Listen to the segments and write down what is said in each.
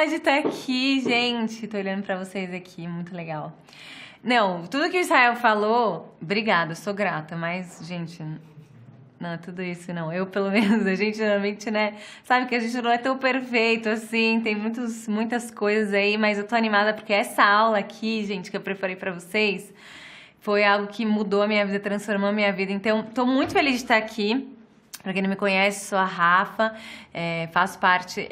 de estar aqui, gente. Tô olhando pra vocês aqui, muito legal. Não, tudo que o Israel falou, obrigada, sou grata, mas, gente, não, tudo isso não. Eu, pelo menos, a gente geralmente, né, sabe que a gente não é tão perfeito assim, tem muitas coisas aí, mas eu tô animada porque essa aula aqui, gente, que eu preparei pra vocês, foi algo que mudou a minha vida, transformou a minha vida. Então, tô muito feliz de estar aqui. Para quem não me conhece, sou a Rafa, faço parte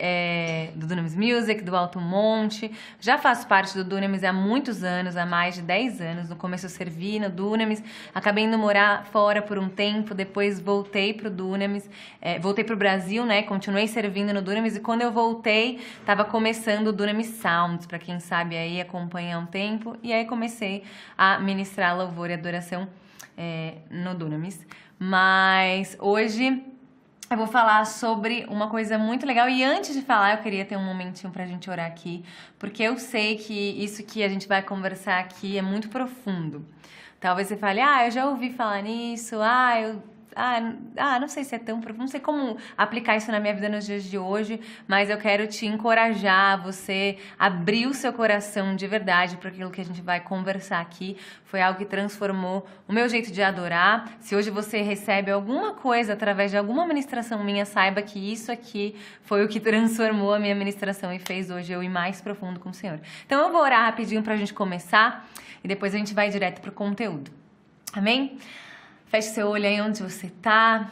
do Dunamis Music, do Alto Monte. Já faço parte do Dunamis há muitos anos, há mais de 10 anos. No começo eu servi no Dunamis, acabei indo morar fora por um tempo, depois voltei pro Dunamis, voltei pro Brasil, né? Continuei servindo no Dunamis e quando eu voltei, estava começando o Dunamis Sounds, para quem sabe aí acompanha há um tempo. E aí comecei a ministrar louvor e adoração no Dunamis. Mas hoje eu vou falar sobre uma coisa muito legal e antes de falar eu queria ter um momentinho pra gente orar aqui, porque eu sei que isso que a gente vai conversar aqui é muito profundo. Talvez você fale, eu já ouvi falar nisso, não sei se é tão profundo, não sei como aplicar isso na minha vida nos dias de hoje, mas eu quero te encorajar, você abrir o seu coração de verdade para aquilo que a gente vai conversar aqui. Foi algo que transformou o meu jeito de adorar. Se hoje você recebe alguma coisa através de alguma ministração minha, saiba que isso aqui foi o que transformou a minha ministração e fez hoje eu ir mais profundo com o Senhor. Então eu vou orar rapidinho para a gente começar e depois a gente vai direto para o conteúdo. Amém? Feche seu olho aí onde você está.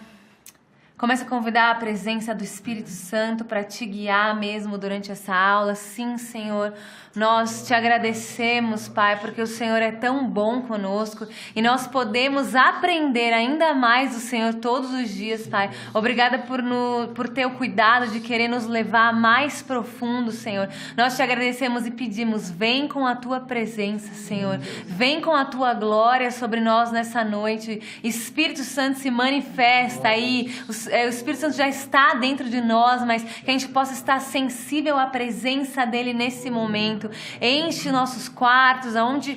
Começa a convidar a presença do Espírito Santo para te guiar mesmo durante essa aula. Sim, Senhor, nós te agradecemos, Pai, porque o Senhor é tão bom conosco e nós podemos aprender ainda mais do Senhor todos os dias, Pai. Obrigada por ter o cuidado de querer nos levar mais profundo, Senhor. Nós te agradecemos e pedimos, vem com a tua presença, Senhor. Vem com a tua glória sobre nós nessa noite. Espírito Santo se manifesta aí. O Espírito Santo já está dentro de nós, mas que a gente possa estar sensível à presença dele nesse momento. Enche nossos quartos, aonde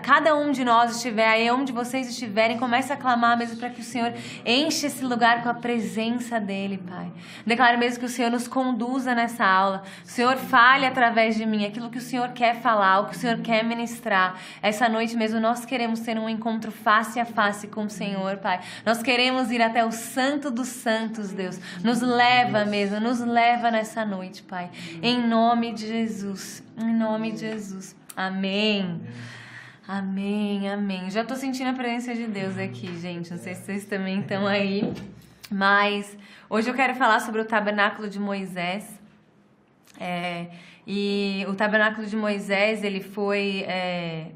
cada um de nós estiver, aí onde vocês estiverem, comece a clamar mesmo para que o Senhor enche esse lugar com a presença dele, Pai. Declaro mesmo que o Senhor nos conduza nessa aula. O Senhor fale através de mim aquilo que o Senhor quer falar, o que o Senhor quer ministrar. Essa noite mesmo nós queremos ter um encontro face a face com o Senhor, Pai. Nós queremos ir até o Santo dos Santos, Deus. Nos leva mesmo, nos leva nessa noite, Pai. Em nome de Jesus. Em nome de Jesus. Amém. Amém, amém. Já tô sentindo a presença de Deus aqui, gente. Não sei se vocês também estão aí. Mas hoje eu quero falar sobre o tabernáculo de Moisés. E o tabernáculo de Moisés, ele foi... É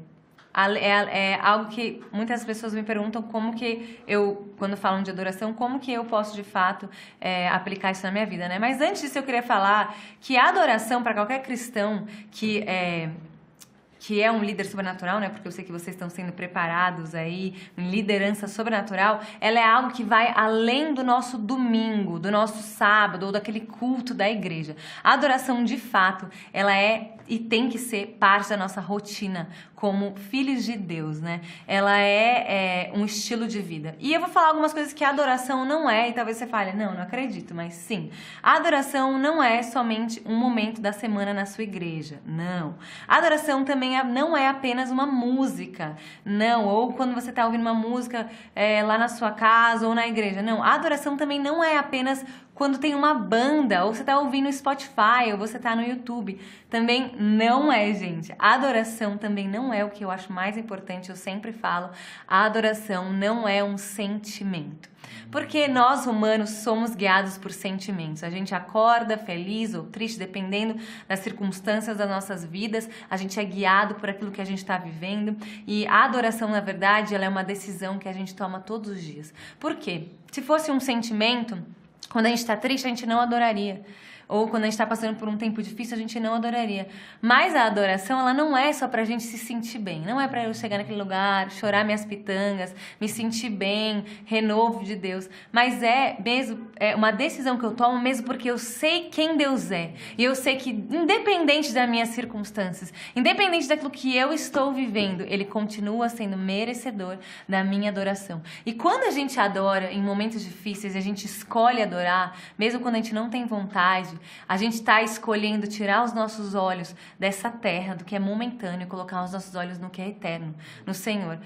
algo que muitas pessoas me perguntam como que eu, quando falam de adoração, como que eu posso de fato aplicar isso na minha vida, né? Mas antes disso eu queria falar que a adoração para qualquer cristão que é um líder sobrenatural, né? Porque eu sei que vocês estão sendo preparados aí em liderança sobrenatural, ela é algo que vai além do nosso domingo, do nosso sábado ou daquele culto da igreja. A adoração, de fato, ela é e tem que ser parte da nossa rotina como filhos de Deus, né? Ela é um estilo de vida. E eu vou falar algumas coisas que a adoração não é, e talvez você fale, não acredito, mas sim. A adoração não é somente um momento da semana na sua igreja, não. A adoração também não é apenas uma música, não. Ou quando você está ouvindo uma música lá na sua casa ou na igreja, não. A adoração também não é apenas quando tem uma banda, ou você está ouvindo no Spotify, ou você está no YouTube. Também não é, gente. A adoração também não é o que eu acho mais importante, eu sempre falo. A adoração não é um sentimento. Porque nós, humanos, somos guiados por sentimentos. A gente acorda feliz ou triste, dependendo das circunstâncias das nossas vidas. A gente é guiado por aquilo que a gente está vivendo. E a adoração, na verdade, ela é uma decisão que a gente toma todos os dias. Por quê? Se fosse um sentimento... Quando a gente está triste, a gente não adoraria. Ou quando a gente está passando por um tempo difícil, a gente não adoraria. Mas a adoração, ela não é só pra gente se sentir bem. Não é pra eu chegar naquele lugar, chorar minhas pitangas, me sentir bem, renovo de Deus. Mas é uma decisão que eu tomo mesmo porque eu sei quem Deus é. E eu sei que, independente das minhas circunstâncias, independente daquilo que eu estou vivendo, Ele continua sendo merecedor da minha adoração. E quando a gente adora em momentos difíceis, a gente escolhe adorar, mesmo quando a gente não tem vontade, A gente está escolhendo tirar os nossos olhos dessa terra, do que é momentâneo, e colocar os nossos olhos no que é eterno, no Senhor.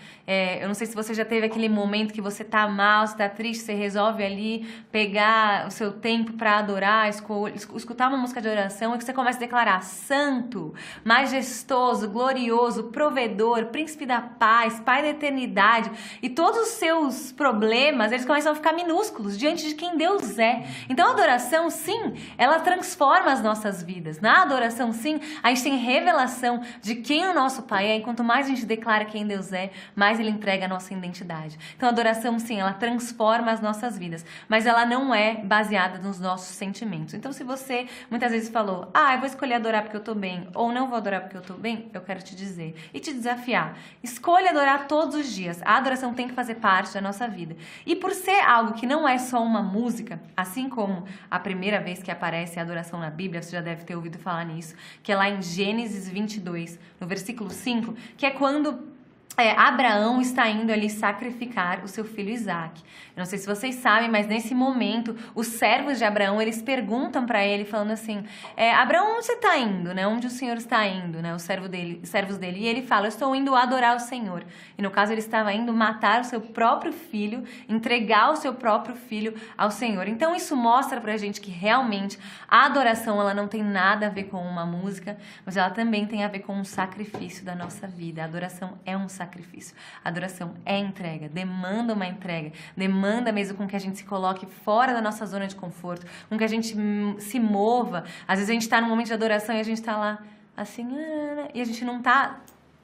Eu não sei se você já teve aquele momento que você tá mal, você tá triste, você resolve ali pegar o seu tempo para adorar, escutar uma música de oração e que você começa a declarar: Santo, majestoso, glorioso, provedor, príncipe da paz, Pai da eternidade, e todos os seus problemas, eles começam a ficar minúsculos diante de quem Deus é. Então a adoração, sim, ela transforma as nossas vidas. Na adoração, sim, a gente tem revelação de quem o nosso Pai é, e quanto mais a gente declara quem Deus é, mais Ele entrega a nossa identidade. Então a adoração, sim, ela transforma as nossas vidas, mas ela não é baseada nos nossos sentimentos. Então se você muitas vezes falou: eu vou escolher adorar porque eu tô bem, ou não vou adorar porque eu tô bem, eu quero te dizer e te desafiar: escolha adorar todos os dias. A adoração tem que fazer parte da nossa vida. E por ser algo que não é só uma música, assim como a primeira vez que aparece a adoração na Bíblia, você já deve ter ouvido falar nisso, que é lá em Gênesis 22, no versículo 5, que é quando Abraão está indo ali sacrificar o seu filho Isaac. Eu não sei se vocês sabem, mas nesse momento, os servos de Abraão, eles perguntam para ele, falando assim: Abraão, onde você está indo? Né? Onde o Senhor está indo? Né? Os servos dele. E ele fala: eu estou indo adorar o Senhor. E no caso, ele estava indo matar o seu próprio filho, entregar o seu próprio filho ao Senhor. Então isso mostra pra gente que realmente a adoração, ela não tem nada a ver com uma música, mas ela também tem a ver com um sacrifício da nossa vida. A adoração é um sacrifício. A adoração é entrega, demanda uma entrega, demanda mesmo com que a gente se coloque fora da nossa zona de conforto, com que a gente se mova. Às vezes a gente está num momento de adoração e a gente está lá assim, e a gente não está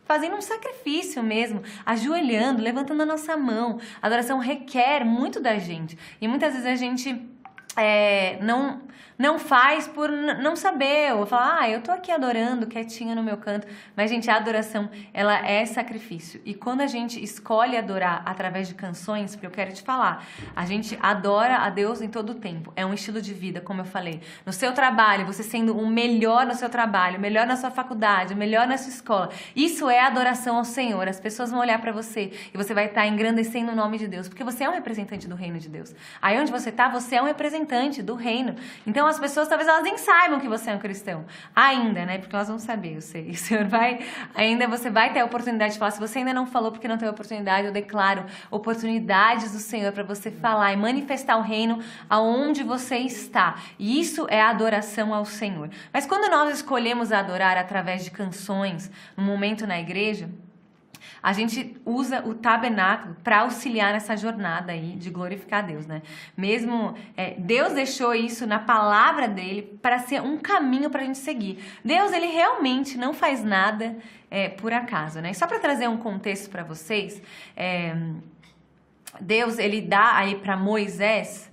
fazendo um sacrifício mesmo, ajoelhando, levantando a nossa mão. A adoração requer muito da gente, e muitas vezes a gente não faz por não saber, ou falar: eu tô aqui adorando, quietinha no meu canto. Mas, gente, a adoração, ela é sacrifício. E quando a gente escolhe adorar através de canções, porque eu quero te falar, a gente adora a Deus em todo o tempo. É um estilo de vida, como eu falei. No seu trabalho, você sendo o melhor no seu trabalho, o melhor na sua faculdade, o melhor na sua escola. Isso é adoração ao Senhor. As pessoas vão olhar pra você e você vai estar engrandecendo o nome de Deus, porque você é um representante do reino de Deus. Aí onde você tá, você é um representante do reino. Então as pessoas, talvez elas nem saibam que você é um cristão ainda, né? Porque elas vão saber, eu sei. O Senhor você vai ter a oportunidade de falar. Se você ainda não falou porque não teve oportunidade, eu declaro oportunidades do Senhor para você falar e manifestar o reino aonde você está. E isso é a adoração ao Senhor. Mas quando nós escolhemos adorar através de canções, no momento na igreja, a gente usa o tabernáculo para auxiliar nessa jornada aí de glorificar a Deus, né? Mesmo Deus deixou isso na palavra dele para ser um caminho para a gente seguir. Deus, ele realmente não faz nada por acaso, né? E só para trazer um contexto para vocês, Deus, ele dá aí para Moisés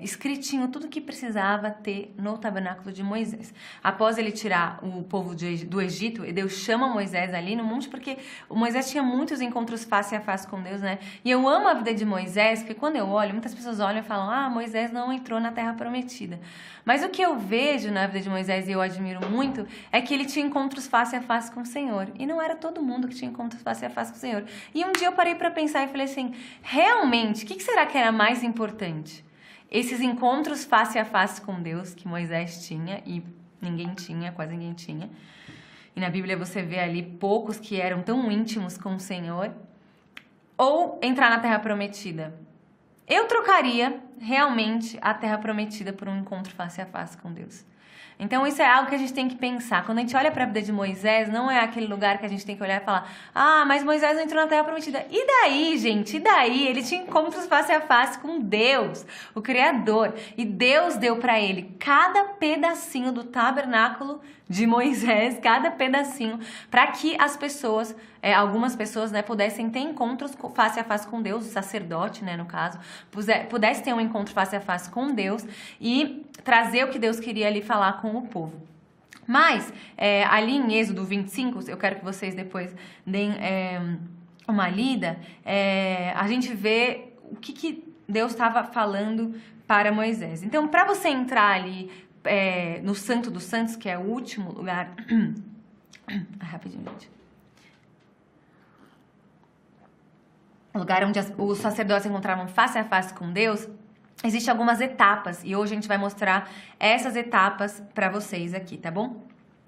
escritinho tudo que precisava ter no tabernáculo de Moisés. Após ele tirar o povo do Egito, Deus chama Moisés ali no monte, porque o Moisés tinha muitos encontros face a face com Deus, né? E eu amo a vida de Moisés, porque quando eu olho, muitas pessoas olham e falam: Moisés não entrou na Terra Prometida. Mas o que eu vejo na vida de Moisés, e eu admiro muito, é que ele tinha encontros face a face com o Senhor. E não era todo mundo que tinha encontros face a face com o Senhor. E um dia eu parei para pensar e falei assim: realmente, o que será que era mais importante? Esses encontros face a face com Deus que Moisés tinha, e ninguém tinha, quase ninguém tinha. E na Bíblia você vê ali poucos que eram tão íntimos com o Senhor. Ou entrar na Terra Prometida. Eu trocaria realmente a Terra Prometida por um encontro face a face com Deus. Então isso é algo que a gente tem que pensar. Quando a gente olha para a vida de Moisés, não é aquele lugar que a gente tem que olhar e falar: mas Moisés não entrou na Terra Prometida. E daí, gente? E daí? Ele tinha encontros face a face com Deus, o Criador. E Deus deu para ele cada pedacinho do tabernáculo de Moisés, cada pedacinho, para que as pessoas, algumas pessoas, né, pudessem ter encontros face a face com Deus, o sacerdote, né, no caso, pudesse ter um encontro face a face com Deus e trazer o que Deus queria ali falar com o povo. Mas, ali em Êxodo 25, eu quero que vocês depois deem uma lida, a gente vê o que Deus estava falando para Moisés. Então, para você entrar ali no Santo dos Santos, que é o último lugar... Rapidinho, gente. O lugar onde os sacerdotes se encontravam face a face com Deus, existem algumas etapas e hoje a gente vai mostrar essas etapas para vocês aqui, tá bom?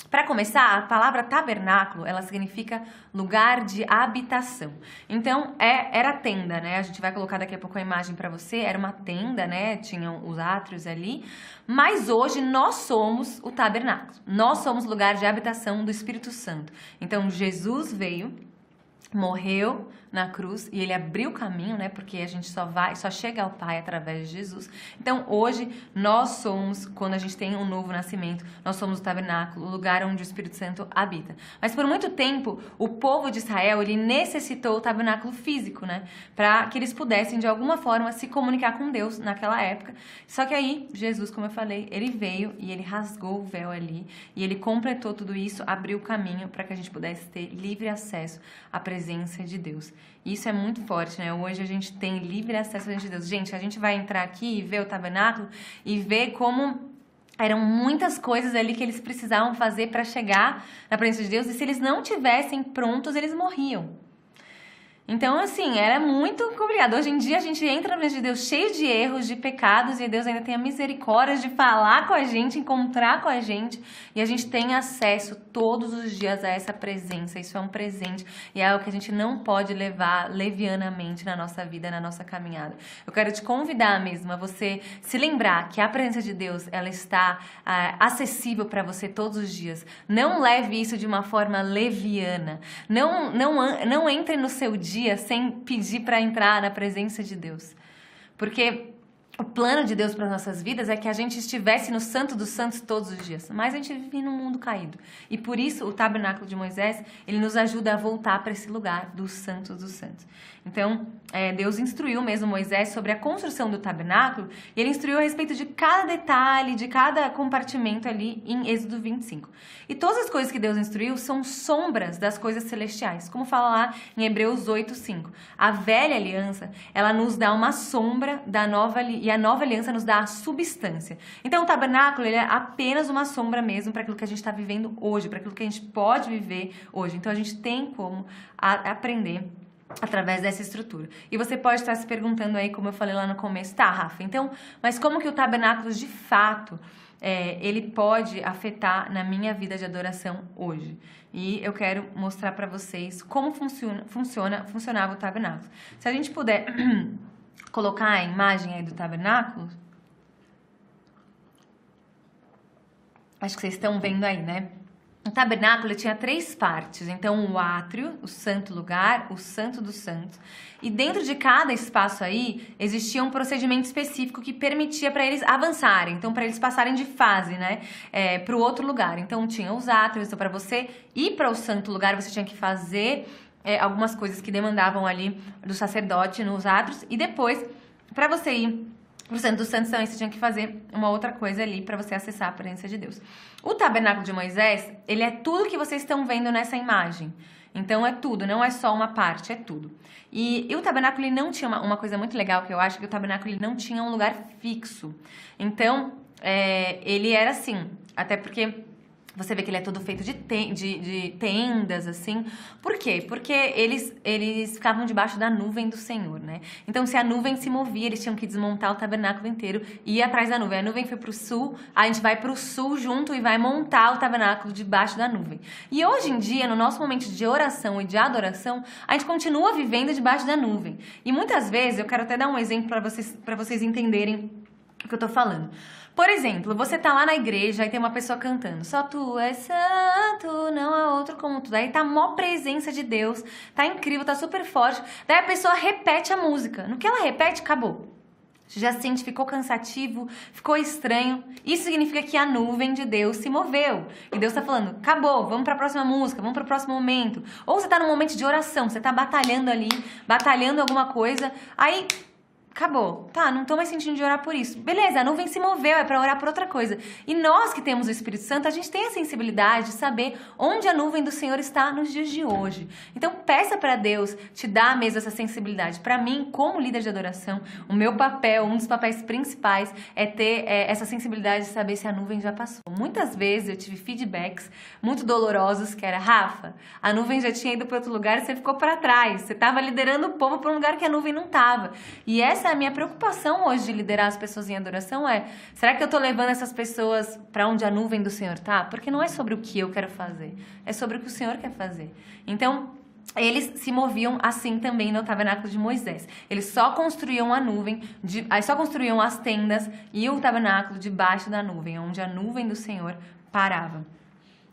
Para começar, a palavra tabernáculo, ela significa lugar de habitação. Então, era tenda, né? A gente vai colocar daqui a pouco a imagem para você. Era uma tenda, né? Tinham os átrios ali. Mas hoje nós somos o tabernáculo. Nós somos o lugar de habitação do Espírito Santo. Então, Jesus veio, morreu na cruz e ele abriu o caminho, né? Porque a gente só chega ao Pai através de Jesus. Então, hoje, nós somos, quando a gente tem um novo nascimento, nós somos o tabernáculo, o lugar onde o Espírito Santo habita. Mas por muito tempo, o povo de Israel, ele necessitou o tabernáculo físico, né? Para que eles pudessem, de alguma forma, se comunicar com Deus naquela época. Só que aí, Jesus, como eu falei, ele veio e ele rasgou o véu ali e ele completou tudo isso, abriu o caminho para que a gente pudesse ter livre acesso à presença de Deus. Isso é muito forte, né? Hoje a gente tem livre acesso à presença de Deus. Gente, a gente vai entrar aqui e ver o tabernáculo e ver como eram muitas coisas ali que eles precisavam fazer para chegar na presença de Deus. E se eles não tivessem prontos, eles morriam. Então, assim, era muito complicado. Hoje em dia a gente entra na presença de Deus cheio de erros, de pecados, e Deus ainda tem a misericórdia de falar com a gente, encontrar com a gente, e a gente tem acesso todos os dias a essa presença. Isso é um presente e é algo que a gente não pode levar levianamente na nossa vida, na nossa caminhada. Eu quero te convidar mesmo a você se lembrar que a presença de Deus, ela está acessível para você todos os dias. Não leve isso de uma forma leviana. Não entre no seu dia sem pedir para entrar na presença de Deus. Porque o plano de Deus para as nossas vidas é que a gente estivesse no Santo dos Santos todos os dias. Mas a gente vive num mundo caído. E por isso o tabernáculo de Moisés, ele nos ajuda a voltar para esse lugar dos Santos dos Santos. Então, Deus instruiu mesmo Moisés sobre a construção do tabernáculo e ele instruiu a respeito de cada detalhe, de cada compartimento ali em Êxodo 25. E todas as coisas que Deus instruiu são sombras das coisas celestiais, como fala lá em Hebreus 8:5. A velha aliança, ela nos dá uma sombra da nova aliança, e a nova aliança nos dá a substância. Então, o tabernáculo, ele é apenas uma sombra mesmo para aquilo que a gente está vivendo hoje, para aquilo que a gente pode viver hoje. Então, a gente tem como aprender através dessa estrutura. E você pode estar se perguntando aí, como eu falei lá no começo, tá, Rafa, então, mas como que o tabernáculo de fato ele pode afetar na minha vida de adoração hoje? E eu quero mostrar para vocês como funcionava o tabernáculo. Se a gente puder colocar a imagem aí do tabernáculo, acho que vocês estão vendo aí, né? O tabernáculo tinha 3 partes, então o átrio, o santo lugar, o santo dos santos. E dentro de cada espaço aí, existia um procedimento específico que permitia para eles avançarem, então para eles passarem de fase, né, para o outro lugar. Então tinha os átrios, então para você ir para o santo lugar, você tinha que fazer algumas coisas que demandavam ali do sacerdote nos átrios, e depois, para você ir pro Santo dos Santos, também você tinha que fazer uma outra coisa ali para você acessar a presença de Deus. O tabernáculo de Moisés, ele é tudo que vocês estão vendo nessa imagem. Então é tudo, não é só uma parte, é tudo. E o tabernáculo, ele não tinha uma coisa muito legal que eu acho, que o tabernáculo ele não tinha um lugar fixo. Então, ele era assim, até porque você vê que ele é todo feito de tendas, assim. Por quê? Porque eles ficavam debaixo da nuvem do Senhor, né? Então, se a nuvem se movia, eles tinham que desmontar o tabernáculo inteiro e ir atrás da nuvem. A nuvem foi pro sul, a gente vai pro sul junto e vai montar o tabernáculo debaixo da nuvem. E hoje em dia, no nosso momento de oração e de adoração, a gente continua vivendo debaixo da nuvem. E muitas vezes, eu quero até dar um exemplo para vocês entenderem o que eu tô falando. Por exemplo, você tá lá na igreja e tem uma pessoa cantando: só tu és santo, não há outro como tu. Daí tá a maior presença de Deus, tá incrível, tá super forte. Daí a pessoa repete a música. No que ela repete, acabou. Você já sente, ficou cansativo, ficou estranho. Isso significa que a nuvem de Deus se moveu. E Deus tá falando: acabou, vamos pra próxima música, vamos pro próximo momento. Ou você tá num momento de oração, você tá batalhando ali, batalhando alguma coisa, aí acabou. Tá, não tô mais sentindo de orar por isso. Beleza, a nuvem se moveu, é pra orar por outra coisa. E nós que temos o Espírito Santo, a gente tem a sensibilidade de saber onde a nuvem do Senhor está nos dias de hoje. Então, peça pra Deus te dar mesmo essa sensibilidade. Pra mim, como líder de adoração, o meu papel, um dos papéis principais é ter essa sensibilidade de saber se a nuvem já passou. Muitas vezes eu tive feedbacks muito dolorosos, que era: Rafa, a nuvem já tinha ido para outro lugar e você ficou para trás. Você estava liderando o povo para um lugar que a nuvem não estava. E essa essa é a minha preocupação hoje de liderar as pessoas em adoração será que eu tô levando essas pessoas para onde a nuvem do Senhor tá? Porque não é sobre o que eu quero fazer, é sobre o que o Senhor quer fazer. Então, eles se moviam assim também no tabernáculo de Moisés. Eles só construíam a nuvem, aí só construíam as tendas e o tabernáculo debaixo da nuvem, onde a nuvem do Senhor parava.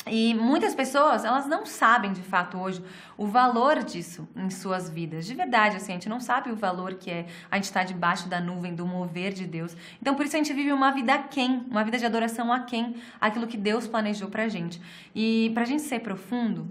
E muitas pessoas, elas não sabem de fato hoje o valor disso em suas vidas. De verdade, assim, a gente não sabe o valor que é a gente estar debaixo da nuvem, do mover de Deus. Então, por isso a gente vive uma vida aquém, uma vida de adoração aquém, aquilo que Deus planejou pra gente. E pra gente ser profundo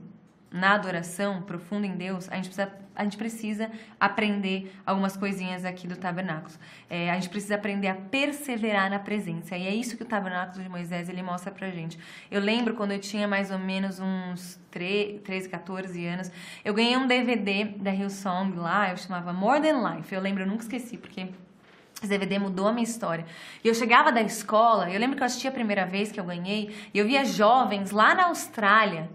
na adoração, profundo em Deus, a gente precisa aprender algumas coisinhas aqui do tabernáculo. A gente precisa aprender a perseverar na presença. E é isso que o tabernáculo de Moisés, ele mostra pra gente. Eu lembro quando eu tinha mais ou menos uns 13, 14 anos, eu ganhei um DVD da Hillsong lá, eu chamava More Than Life. Eu lembro, eu nunca esqueci, porque esse DVD mudou a minha história. E eu chegava da escola, eu lembro que eu assisti a primeira vez que eu ganhei, e eu via jovens lá na Austrália,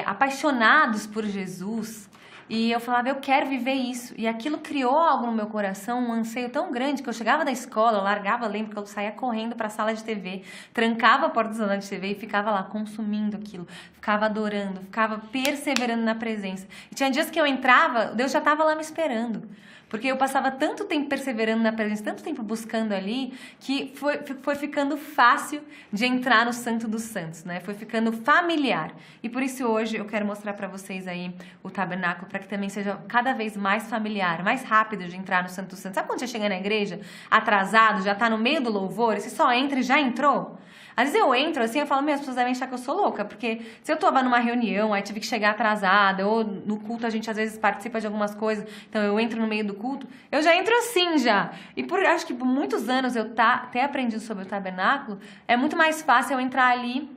apaixonados por Jesus, e eu falava, eu quero viver isso, e aquilo criou algo no meu coração, um anseio tão grande, que eu chegava da escola, eu largava, lembro que eu saía correndo para a sala de TV, trancava a porta da sala de TV e ficava lá consumindo aquilo, ficava adorando, ficava perseverando na presença, e tinha dias que eu entrava, Deus já estava lá me esperando, porque eu passava tanto tempo perseverando na presença, tanto tempo buscando ali, que foi ficando fácil de entrar no Santo dos Santos, né? Foi ficando familiar. E por isso hoje eu quero mostrar para vocês aí o tabernáculo, para que também seja cada vez mais familiar, mais rápido de entrar no Santo dos Santos. Sabe quando você chega na igreja atrasado, já tá no meio do louvor, e você só entra e já entrou? Às vezes eu entro assim, eu falo, as pessoas devem achar que eu sou louca, porque se eu tava numa reunião, aí tive que chegar atrasada, ou no culto a gente às vezes participa de algumas coisas, então eu entro no meio do culto, eu já entro assim já. E acho que por muitos anos eu ter aprendido sobre o tabernáculo, é muito mais fácil eu entrar ali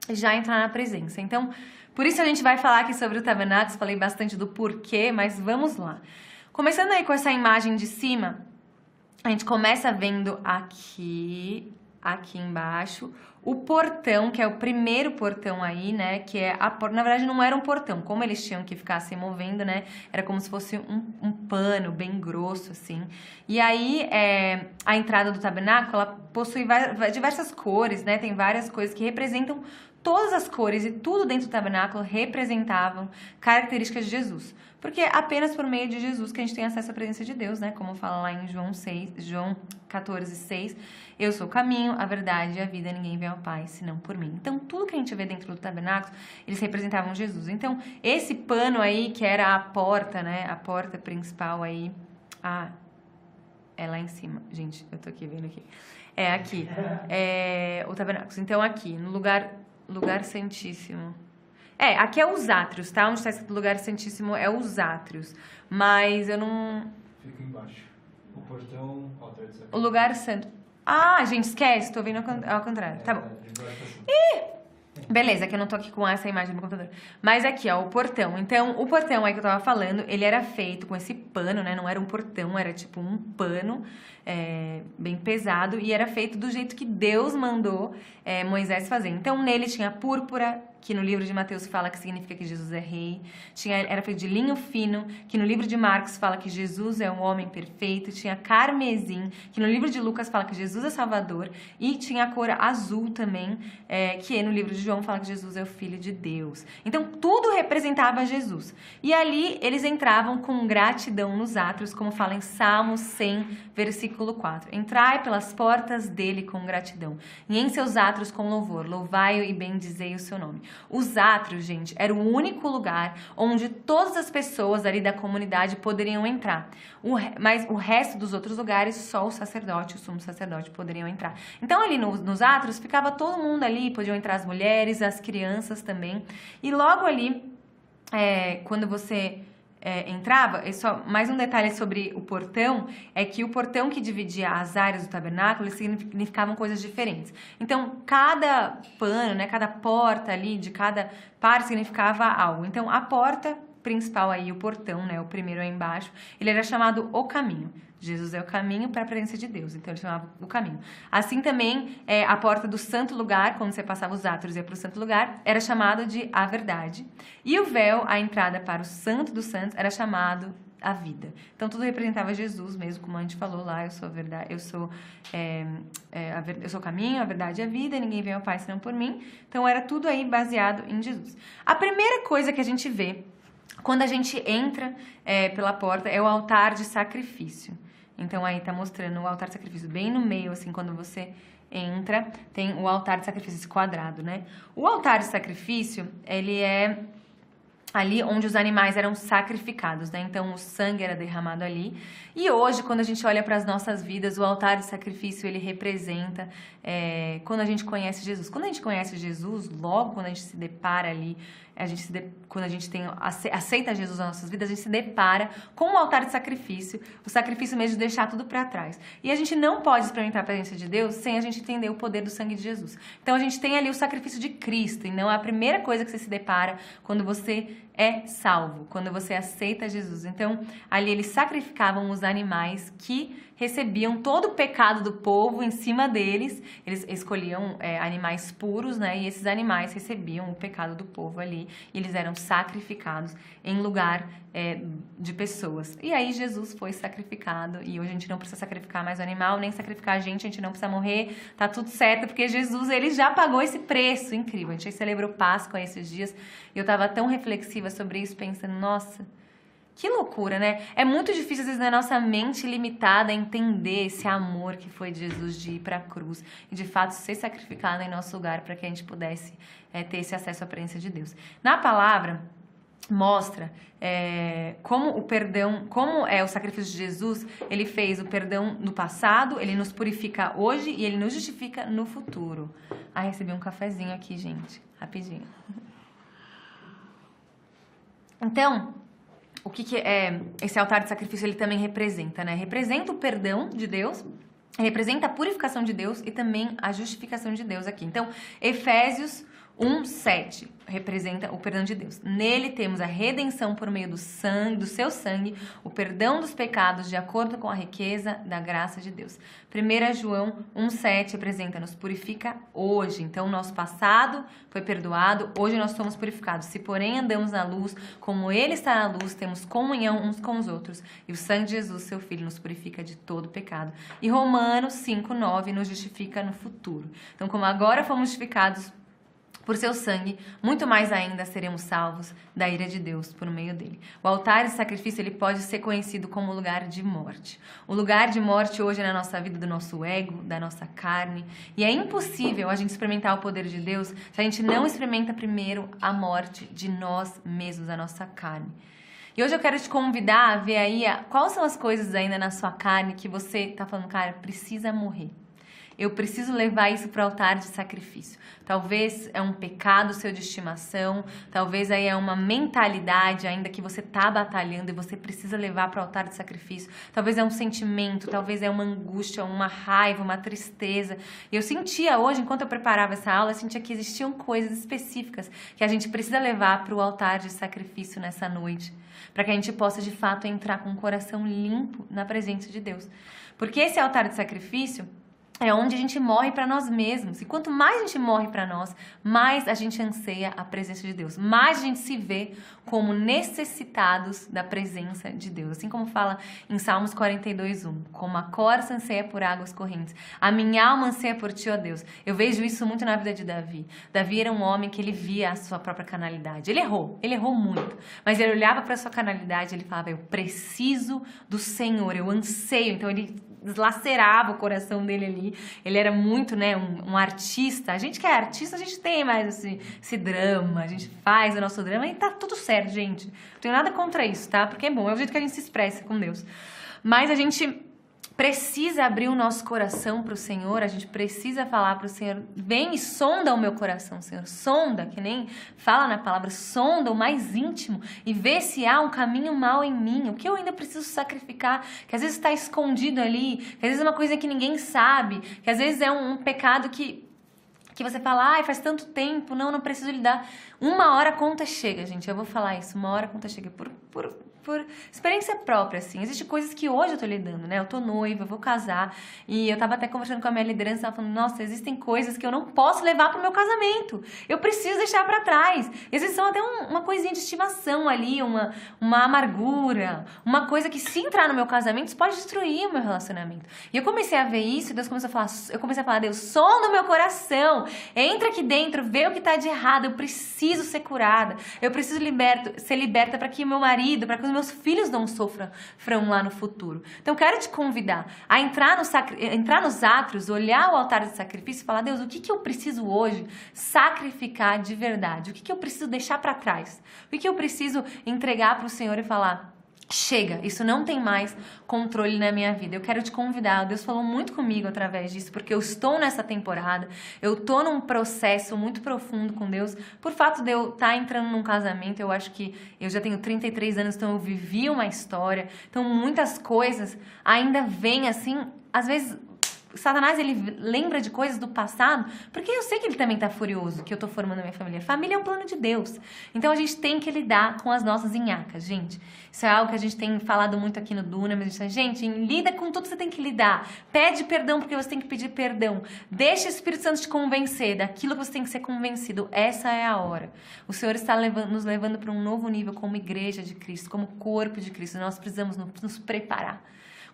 e já entrar na presença. Então, por isso a gente vai falar aqui sobre o tabernáculo, falei bastante do porquê, mas vamos lá. Começando aí com essa imagem de cima, a gente começa vendo aqui embaixo, o portão, que é o primeiro portão aí, né, que é a porta, na verdade não era um portão, como eles tinham que ficar se movendo, né, era como se fosse um pano bem grosso, assim, e aí a entrada do tabernáculo, ela possui diversas cores, né, tem várias coisas que representam todas as cores, e tudo dentro do tabernáculo representavam características de Jesus. Porque é apenas por meio de Jesus que a gente tem acesso à presença de Deus, né? Como fala lá em João 14, 6. Eu sou o caminho, a verdade e a vida, ninguém vem ao Pai senão por mim. Então, tudo que a gente vê dentro do tabernáculo, eles representavam Jesus. Então, esse pano aí, que era a porta, né? A porta principal aí. É lá em cima. Gente, eu tô aqui vendo aqui. É aqui. O tabernáculo. Então, aqui, no lugar santíssimo. Aqui é os átrios, tá? Onde está escrito lugar santíssimo é os átrios. Mas eu não... Fica embaixo. O portão... O lugar santo. Gente, esquece. Tô vendo ao contrário. Tá bom. Beleza, que eu não tô aqui com essa imagem no computador. Mas aqui, ó, o portão. Então, o portão aí que eu tava falando, ele era feito com esse pano, né? Não era um portão, era tipo um pano bem pesado. E era feito do jeito que Deus mandou Moisés fazer. Então, nele tinha púrpura, que no livro de Mateus fala que significa que Jesus é rei. Era feito de linho fino, que no livro de Marcos fala que Jesus é um homem perfeito. Tinha carmesim, que no livro de Lucas fala que Jesus é Salvador. E tinha a cor azul também, que no livro de João fala que Jesus é o Filho de Deus. Então, tudo representava Jesus. E ali, eles entravam com gratidão nos átrios, como fala em Salmo 100, versículo 4. Entrai pelas portas dele com gratidão, e em seus átrios com louvor. Louvai-o e bendizei o seu nome. Os átrios, gente, era o único lugar onde todas as pessoas ali da comunidade poderiam entrar. Mas o resto dos outros lugares, só o sacerdote, o sumo sacerdote poderiam entrar. Então, ali nos átrios, ficava todo mundo ali, podiam entrar as mulheres, as crianças também. E logo ali, quando você entrava, mais um detalhe sobre o portão, é que o portão que dividia as áreas do tabernáculo, eles significavam coisas diferentes. Então, cada pano, né, cada porta ali, de cada parte significava algo. Então, a porta principal aí, o portão, né, o primeiro aí embaixo, ele era chamado o caminho. Jesus é o caminho para a presença de Deus, então ele chamava o caminho. Assim também, a porta do santo lugar, quando você passava os átrios e ia para o santo lugar, era chamado de a verdade. E o véu, a entrada para o santo dos santos, era chamado a vida. Então tudo representava Jesus mesmo, como a gente falou lá, eu sou a verdade, eu sou o caminho, a verdade e a vida, ninguém vem ao Pai senão por mim. Então era tudo aí baseado em Jesus. A primeira coisa que a gente vê quando a gente entra pela porta é o altar de sacrifício. Então aí tá mostrando o altar de sacrifício bem no meio, assim, quando você entra, tem o altar de sacrifício, esse quadrado, né? O altar de sacrifício, ele é ali onde os animais eram sacrificados, né? Então o sangue era derramado ali. E hoje, quando a gente olha para as nossas vidas, o altar de sacrifício, ele representa quando a gente conhece Jesus. Quando a gente conhece Jesus, logo quando a gente se depara ali, quando a gente aceita Jesus nas nossas vidas, a gente se depara com o altar de sacrifício, o sacrifício mesmo de deixar tudo para trás. E a gente não pode experimentar a presença de Deus sem a gente entender o poder do sangue de Jesus. Então a gente tem ali o sacrifício de Cristo, e não é a primeira coisa que você se depara quando você é salvo, quando você aceita Jesus. Então ali eles sacrificavam os animais que recebiam todo o pecado do povo em cima deles. Eles escolhiam animais puros, né? E esses animais recebiam o pecado do povo ali. E eles eram sacrificados em lugar de pessoas. E aí Jesus foi sacrificado. E hoje a gente não precisa sacrificar mais o animal, nem sacrificar a gente não precisa morrer. Tá tudo certo, porque Jesus, ele já pagou esse preço. Incrível. A gente celebrou Páscoa esses dias. E eu tava tão reflexiva sobre isso, pensando, nossa, que loucura, né? É muito difícil, às vezes, na nossa mente limitada, entender esse amor que foi de Jesus de ir pra cruz e, de fato, ser sacrificado em nosso lugar para que a gente pudesse ter esse acesso à presença de Deus. Na palavra, mostra como o perdão, como o sacrifício de Jesus, ele fez o perdão no passado, ele nos purifica hoje e ele nos justifica no futuro. Recebi um cafezinho aqui, gente, rapidinho. Então, o que é esse altar de sacrifício? Ele também representa, né? Representa o perdão de Deus, representa a purificação de Deus e também a justificação de Deus aqui. Então, Efésios 1:7 representa o perdão de Deus. Nele temos a redenção por meio do sangue, do seu sangue, o perdão dos pecados de acordo com a riqueza da graça de Deus. 1 João 1:7 representa, nos purifica hoje. Então, o nosso passado foi perdoado, hoje nós somos purificados. Se, porém, andamos na luz, como Ele está na luz, temos comunhão uns com os outros. E o sangue de Jesus, seu Filho, nos purifica de todo pecado. E Romanos 5:9 nos justifica no futuro. Então, como agora fomos justificados por seu sangue, muito mais ainda seremos salvos da ira de Deus por meio dele. O altar de sacrifício, ele pode ser conhecido como lugar de morte. O lugar de morte hoje é na nossa vida, do nosso ego, da nossa carne. E é impossível a gente experimentar o poder de Deus se a gente não experimenta primeiro a morte de nós mesmos, da nossa carne. E hoje eu quero te convidar a ver aí quais são as coisas ainda na sua carne que você tá falando, cara, precisa morrer. Eu preciso levar isso para o altar de sacrifício. Talvez é um pecado seu de estimação, talvez aí é uma mentalidade ainda que você está batalhando e você precisa levar para o altar de sacrifício. Talvez é um sentimento, talvez é uma angústia, uma raiva, uma tristeza. E eu sentia hoje, enquanto eu preparava essa aula, eu sentia que existiam coisas específicas que a gente precisa levar para o altar de sacrifício nessa noite, para que a gente possa de fato entrar com o coração limpo na presença de Deus. Porque esse altar de sacrifício é onde a gente morre para nós mesmos. E quanto mais a gente morre para nós, mais a gente anseia a presença de Deus. Mais a gente se vê como necessitados da presença de Deus. Assim como fala em Salmos 42:1. Como a corça anseia por águas correntes, a minha alma anseia por ti, ó Deus. Eu vejo isso muito na vida de Davi. Davi era um homem que ele via a sua própria carnalidade. Ele errou muito. Mas ele olhava para a sua carnalidade e ele falava, eu preciso do Senhor, eu anseio. Então ele deslacerava o coração dele ali. Ele era muito, né, um artista. A gente que é artista, a gente tem mais esse drama, a gente faz o nosso drama e tá tudo certo, gente. Não tenho nada contra isso, tá? Porque é bom, é o jeito que a gente se expressa com Deus. Mas a gente precisa abrir o nosso coração para o Senhor, a gente precisa falar para o Senhor, vem e sonda o meu coração, Senhor, sonda, que nem fala na palavra, sonda o mais íntimo e vê se há um caminho mau em mim, o que eu ainda preciso sacrificar, que às vezes está escondido ali, que às vezes é uma coisa que ninguém sabe, que às vezes é um pecado que você fala, ai, faz tanto tempo, não preciso lidar. Uma hora a conta chega, gente, eu vou falar isso, uma hora a conta chega, por experiência própria, assim. Existem coisas que hoje eu tô lidando, né? Eu tô noiva, eu vou casar, e eu tava até conversando com a minha liderança, ela falando, nossa, existem coisas que eu não posso levar pro meu casamento. Eu preciso deixar pra trás. E às vezes são até uma coisinha de estimação ali, uma amargura, uma coisa que se entrar no meu casamento, isso pode destruir o meu relacionamento. E eu comecei a ver isso, e Deus começou a falar, eu comecei a falar, Deus, som do meu coração, entra aqui dentro, vê o que tá de errado, eu preciso ser curada, eu preciso ser liberta para que meu marido, para que os meus filhos não sofram lá no futuro. Então eu quero te convidar a entrar nos átrios, olhar o altar de sacrifício e falar, Deus, o que eu preciso hoje sacrificar de verdade? O que eu preciso deixar para trás? O que eu preciso entregar para o Senhor e falar, chega, isso não tem mais controle na minha vida. Eu quero te convidar, Deus falou muito comigo através disso, porque eu estou nessa temporada, eu estou num processo muito profundo com Deus, por fato de eu estar entrando num casamento, eu acho que eu já tenho 33 anos, então eu vivi uma história, então muitas coisas ainda vêm assim, às vezes Satanás, ele lembra de coisas do passado, porque eu sei que ele também tá furioso que eu tô formando a minha família. Família é um plano de Deus. Então a gente tem que lidar com as nossas nhacas, gente. Isso é algo que a gente tem falado muito aqui no Duna, mas a gente lida com tudo que você tem que lidar. Pede perdão porque você tem que pedir perdão. Deixa o Espírito Santo te convencer daquilo que você tem que ser convencido. Essa é a hora. O Senhor está nos levando para um novo nível como igreja de Cristo, como corpo de Cristo. Nós precisamos nos preparar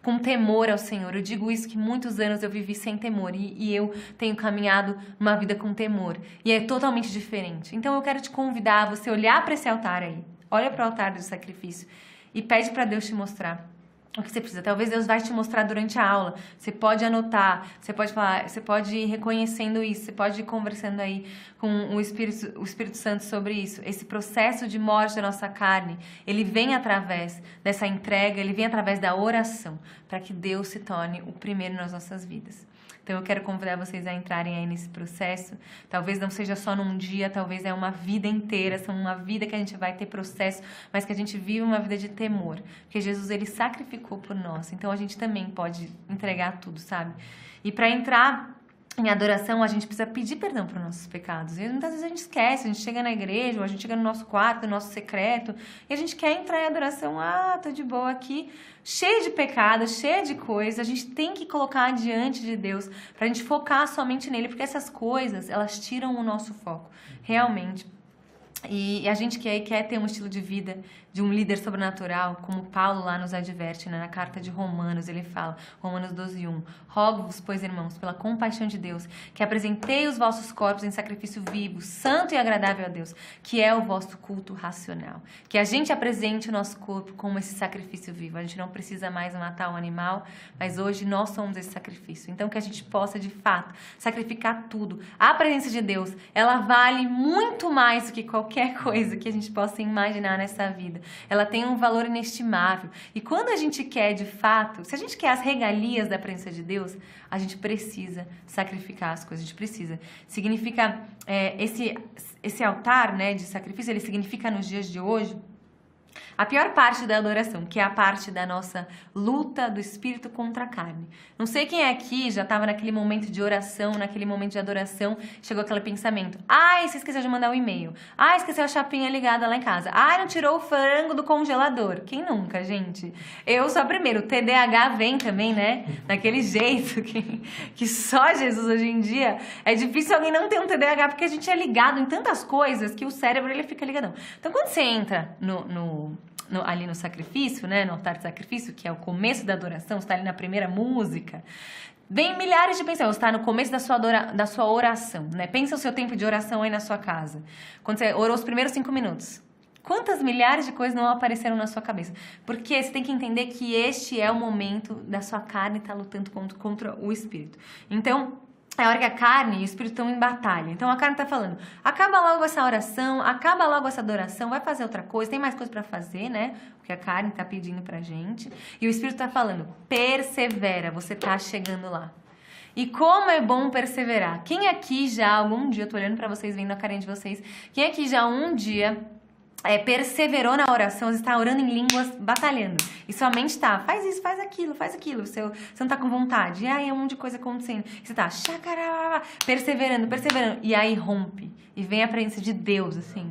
com temor ao Senhor. Eu digo isso que muitos anos eu vivi sem temor e eu tenho caminhado uma vida com temor. E é totalmente diferente. Então eu quero te convidar a você olhar para esse altar aí. Olha para o altar do sacrifício e pede para Deus te mostrar o que você precisa. Talvez Deus vai te mostrar durante a aula. Você pode anotar, você pode falar, você pode ir reconhecendo isso, você pode ir conversando aí com o Espírito Santo sobre isso. Esse processo de morte da nossa carne, ele vem através dessa entrega, ele vem através da oração, para que Deus se torne o primeiro nas nossas vidas. Então eu quero convidar vocês a entrarem aí nesse processo. Talvez não seja só num dia, talvez é uma vida inteira, são uma vida que a gente vai ter processo, mas que a gente vive uma vida de temor. Porque Jesus, ele sacrificou por nós, então a gente também pode entregar tudo, sabe? E para entrar em adoração, a gente precisa pedir perdão para os nossos pecados. E muitas vezes a gente esquece, a gente chega na igreja, ou a gente chega no nosso quarto, no nosso secreto, e a gente quer entrar em adoração, tô de boa aqui, cheio de pecado, cheio de coisas. A gente tem que colocar diante de Deus, para a gente focar somente nele, porque essas coisas, elas tiram o nosso foco, realmente. E a gente quer ter um estilo de vida de um líder sobrenatural, como Paulo lá nos adverte, né? Na carta de Romanos, ele fala, Romanos 12:1, rogo-vos, pois, irmãos, pela compaixão de Deus, que apresentei os vossos corpos em sacrifício vivo, santo e agradável a Deus, que é o vosso culto racional. Que a gente apresente o nosso corpo como esse sacrifício vivo. A gente não precisa mais matar um animal, mas hoje nós somos esse sacrifício. Então que a gente possa, de fato, sacrificar tudo. A presença de Deus, ela vale muito mais do que qualquer coisa que a gente possa imaginar nessa vida. Ela tem um valor inestimável. E quando a gente quer, de fato, se a gente quer as regalias da presença de Deus, a gente precisa sacrificar as coisas, a gente precisa. Significa, esse altar, né, de sacrifício, ele significa nos dias de hoje a pior parte da adoração, que é a parte da nossa luta do espírito contra a carne. Não sei quem aqui já estava naquele momento de oração, naquele momento de adoração, chegou aquele pensamento. Você esqueceu de mandar um e-mail. Esqueceu a chapinha ligada lá em casa. Não tirou o frango do congelador. Quem nunca, gente? Eu sou a primeira. O TDAH vem também, né? Daquele jeito que só Jesus hoje em dia. É difícil alguém não ter um TDAH, porque a gente é ligado em tantas coisas que o cérebro ele fica ligadão. Então, quando você entra ali no sacrifício, né, no altar de sacrifício, que é o começo da adoração, você está ali na primeira música, vem milhares de pensamentos, você está no começo da sua oração, né? Pensa o seu tempo de oração aí na sua casa, quando você orou os primeiros 5 minutos. Quantas milhares de coisas não apareceram na sua cabeça? Porque você tem que entender que este é o momento da sua carne estar lutando contra o espírito. Então, é a hora que a carne e o espírito estão em batalha. Então a carne está falando, acaba logo essa oração, acaba logo essa adoração, vai fazer outra coisa, tem mais coisa para fazer, né? O que a carne está pedindo pra gente. E o espírito está falando, persevera, você está chegando lá. E como é bom perseverar. Quem aqui já, algum dia, eu tô olhando para vocês, vendo a carinha de vocês, quem aqui já um dia perseverou na oração, você está orando em línguas, batalhando, e sua mente está, faz isso, faz aquilo, você não está com vontade, é um monte de coisa acontecendo, e você está perseverando, e aí rompe, e vem a presença de Deus, assim,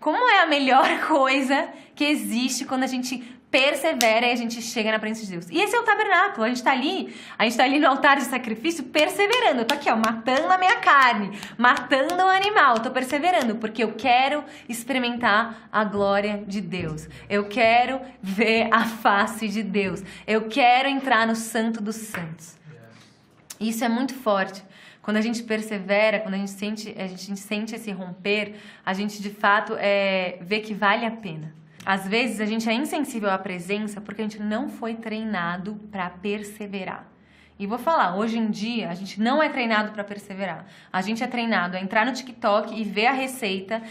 Como é a melhor coisa que existe quando a gente persevera e a gente chega na presença de Deus? E esse é o tabernáculo, a gente tá ali no altar de sacrifício perseverando. Eu tô aqui, ó, matando a minha carne, matando o animal, eu tô perseverando, porque eu quero experimentar a glória de Deus. Eu quero ver a face de Deus. Eu quero entrar no Santo dos Santos. Isso é muito forte. Quando a gente persevera, quando a gente sente esse romper, a gente de fato vê que vale a pena. Às vezes a gente é insensível à presença porque a gente não foi treinado para perseverar. E vou falar, hoje em dia a gente não é treinado para perseverar. A gente é treinado a entrar no TikTok e ver a receita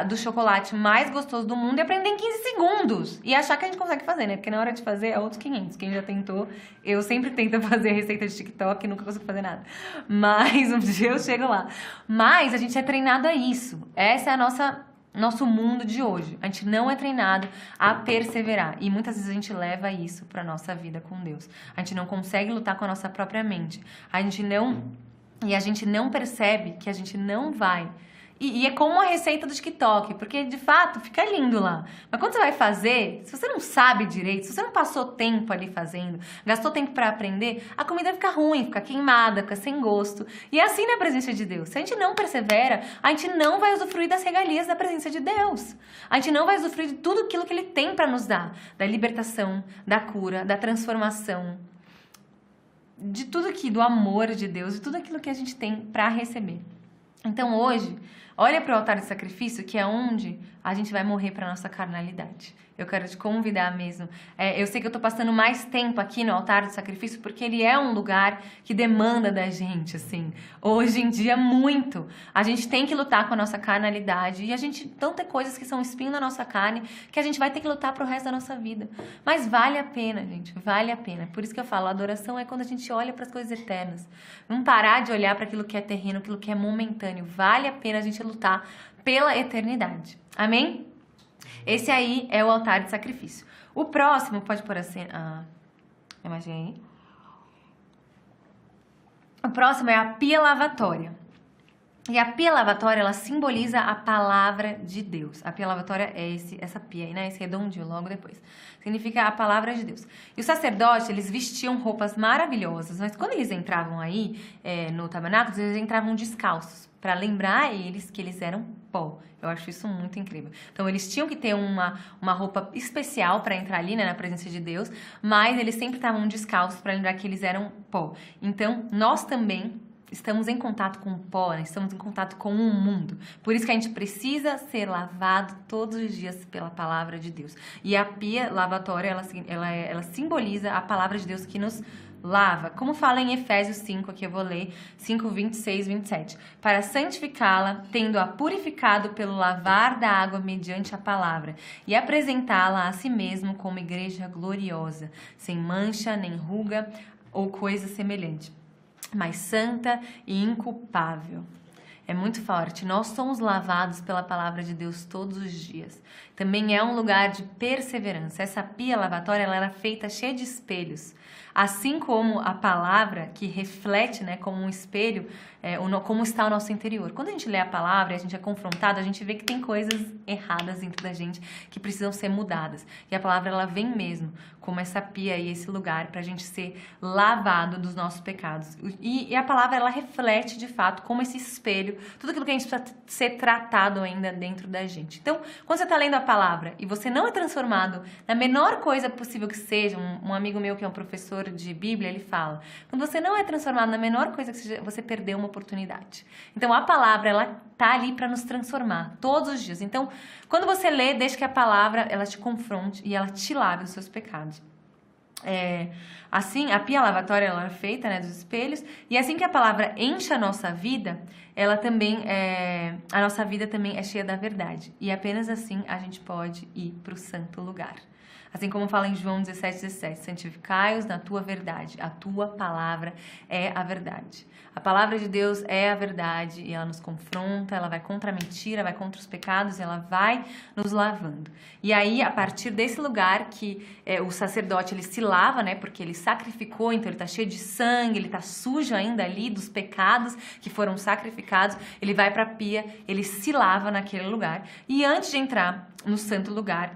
do chocolate mais gostoso do mundo e aprender em 15 segundos. E achar que a gente consegue fazer, né? Porque na hora de fazer é outros 500. Quem já tentou, eu sempre tento fazer a receita de TikTok e nunca consigo fazer nada. Mas um dia eu chego lá. Mas a gente é treinado a isso. Essa é a nosso mundo de hoje. A gente não é treinado a perseverar. E muitas vezes a gente leva isso para nossa vida com Deus. A gente não consegue lutar com a nossa própria mente. A gente não percebe que a gente não vai. E é como a receita do TikTok, porque de fato fica lindo lá. Mas quando você vai fazer, se você não sabe direito, se você não passou tempo ali fazendo, gastou tempo para aprender, a comida fica ruim, fica queimada, fica sem gosto. E é assim na presença de Deus. Se a gente não persevera, a gente não vai usufruir das regalias da presença de Deus. A gente não vai usufruir de tudo aquilo que Ele tem para nos dar. Da libertação, da cura, da transformação, de tudo aqui, do amor de Deus, de tudo aquilo que a gente tem para receber. Então hoje, olha para o altar de sacrifício, que é onde a gente vai morrer para nossa carnalidade. Eu quero te convidar mesmo. Eu sei que eu tô passando mais tempo aqui no altar de sacrifício porque ele é um lugar que demanda da gente, assim. Hoje em dia, muito. A gente tem que lutar com a nossa carnalidade e a gente não tem coisas que são espinho na nossa carne que a gente vai ter que lutar pro resto da nossa vida. Mas vale a pena, gente. Vale a pena. Por isso que eu falo, a adoração é quando a gente olha para as coisas eternas. Vamos parar de olhar para aquilo que é terreno, aquilo que é momentâneo. Vale a pena a gente lutar pela eternidade. Amém? Esse aí é o altar de sacrifício. O próximo, pode pôr assim, imagem aí. O próximo é a pia lavatória. E a pia lavatória, ela simboliza a palavra de Deus. A pia lavatória é essa pia aí, né? Esse redondinho logo depois. Significa a palavra de Deus. E os sacerdotes, eles vestiam roupas maravilhosas, mas quando eles entravam aí no tabernáculo, eles entravam descalços, para lembrar eles que eles eram pó. Eu acho isso muito incrível. Então, eles tinham que ter uma roupa especial para entrar ali, né, na presença de Deus, mas eles sempre estavam descalços para lembrar que eles eram pó. Então, nós também estamos em contato com o pó, né? Estamos em contato com o mundo. Por isso que a gente precisa ser lavado todos os dias pela palavra de Deus. E a pia lavatória, ela simboliza a palavra de Deus que nos lava. Como fala em Efésios 5, aqui eu vou ler, 5, 26, 27. Para santificá-la, tendo-a purificado pelo lavar da água mediante a palavra, e apresentá-la a si mesmo como igreja gloriosa, sem mancha, nem ruga ou coisa semelhante, mas santa e inculpável. É muito forte. Nós somos lavados pela palavra de Deus todos os dias. Também é um lugar de perseverança. Essa pia lavatória, ela era feita cheia de espelhos. Assim como a palavra que reflete, né, como um espelho, como está o nosso interior. Quando a gente lê a palavra e a gente é confrontado, a gente vê que tem coisas erradas dentro da gente que precisam ser mudadas. E a palavra, ela vem mesmo como essa pia e esse lugar para a gente ser lavado dos nossos pecados. E a palavra, ela reflete de fato como esse espelho, tudo aquilo que a gente precisa ser tratado ainda dentro da gente. Então, quando você está lendo a palavra e você não é transformado na menor coisa possível que seja, um amigo meu que é um professor de Bíblia, ele fala, quando você não é transformado na menor coisa que seja, você perdeu uma oportunidade. Então, a palavra, ela tá ali para nos transformar todos os dias. Então, quando você lê, deixa que a palavra, ela te confronte e ela te lave dos seus pecados. Assim, a pia lavatória, ela é feita, né, dos espelhos, e assim que a palavra enche a nossa vida, ela também a nossa vida também é cheia da verdade. E apenas assim a gente pode ir para o santo lugar. Assim como fala em João 17:17, santificai-os na tua verdade, a tua palavra é a verdade. A palavra de Deus é a verdade e ela nos confronta, ela vai contra a mentira, vai contra os pecados, ela vai nos lavando. E aí, a partir desse lugar que o sacerdote ele se lava, né, porque ele sacrificou, então ele está cheio de sangue, ele está sujo ainda ali dos pecados que foram sacrificados, ele vai para a pia, ele se lava naquele lugar. E antes de entrar no santo lugar,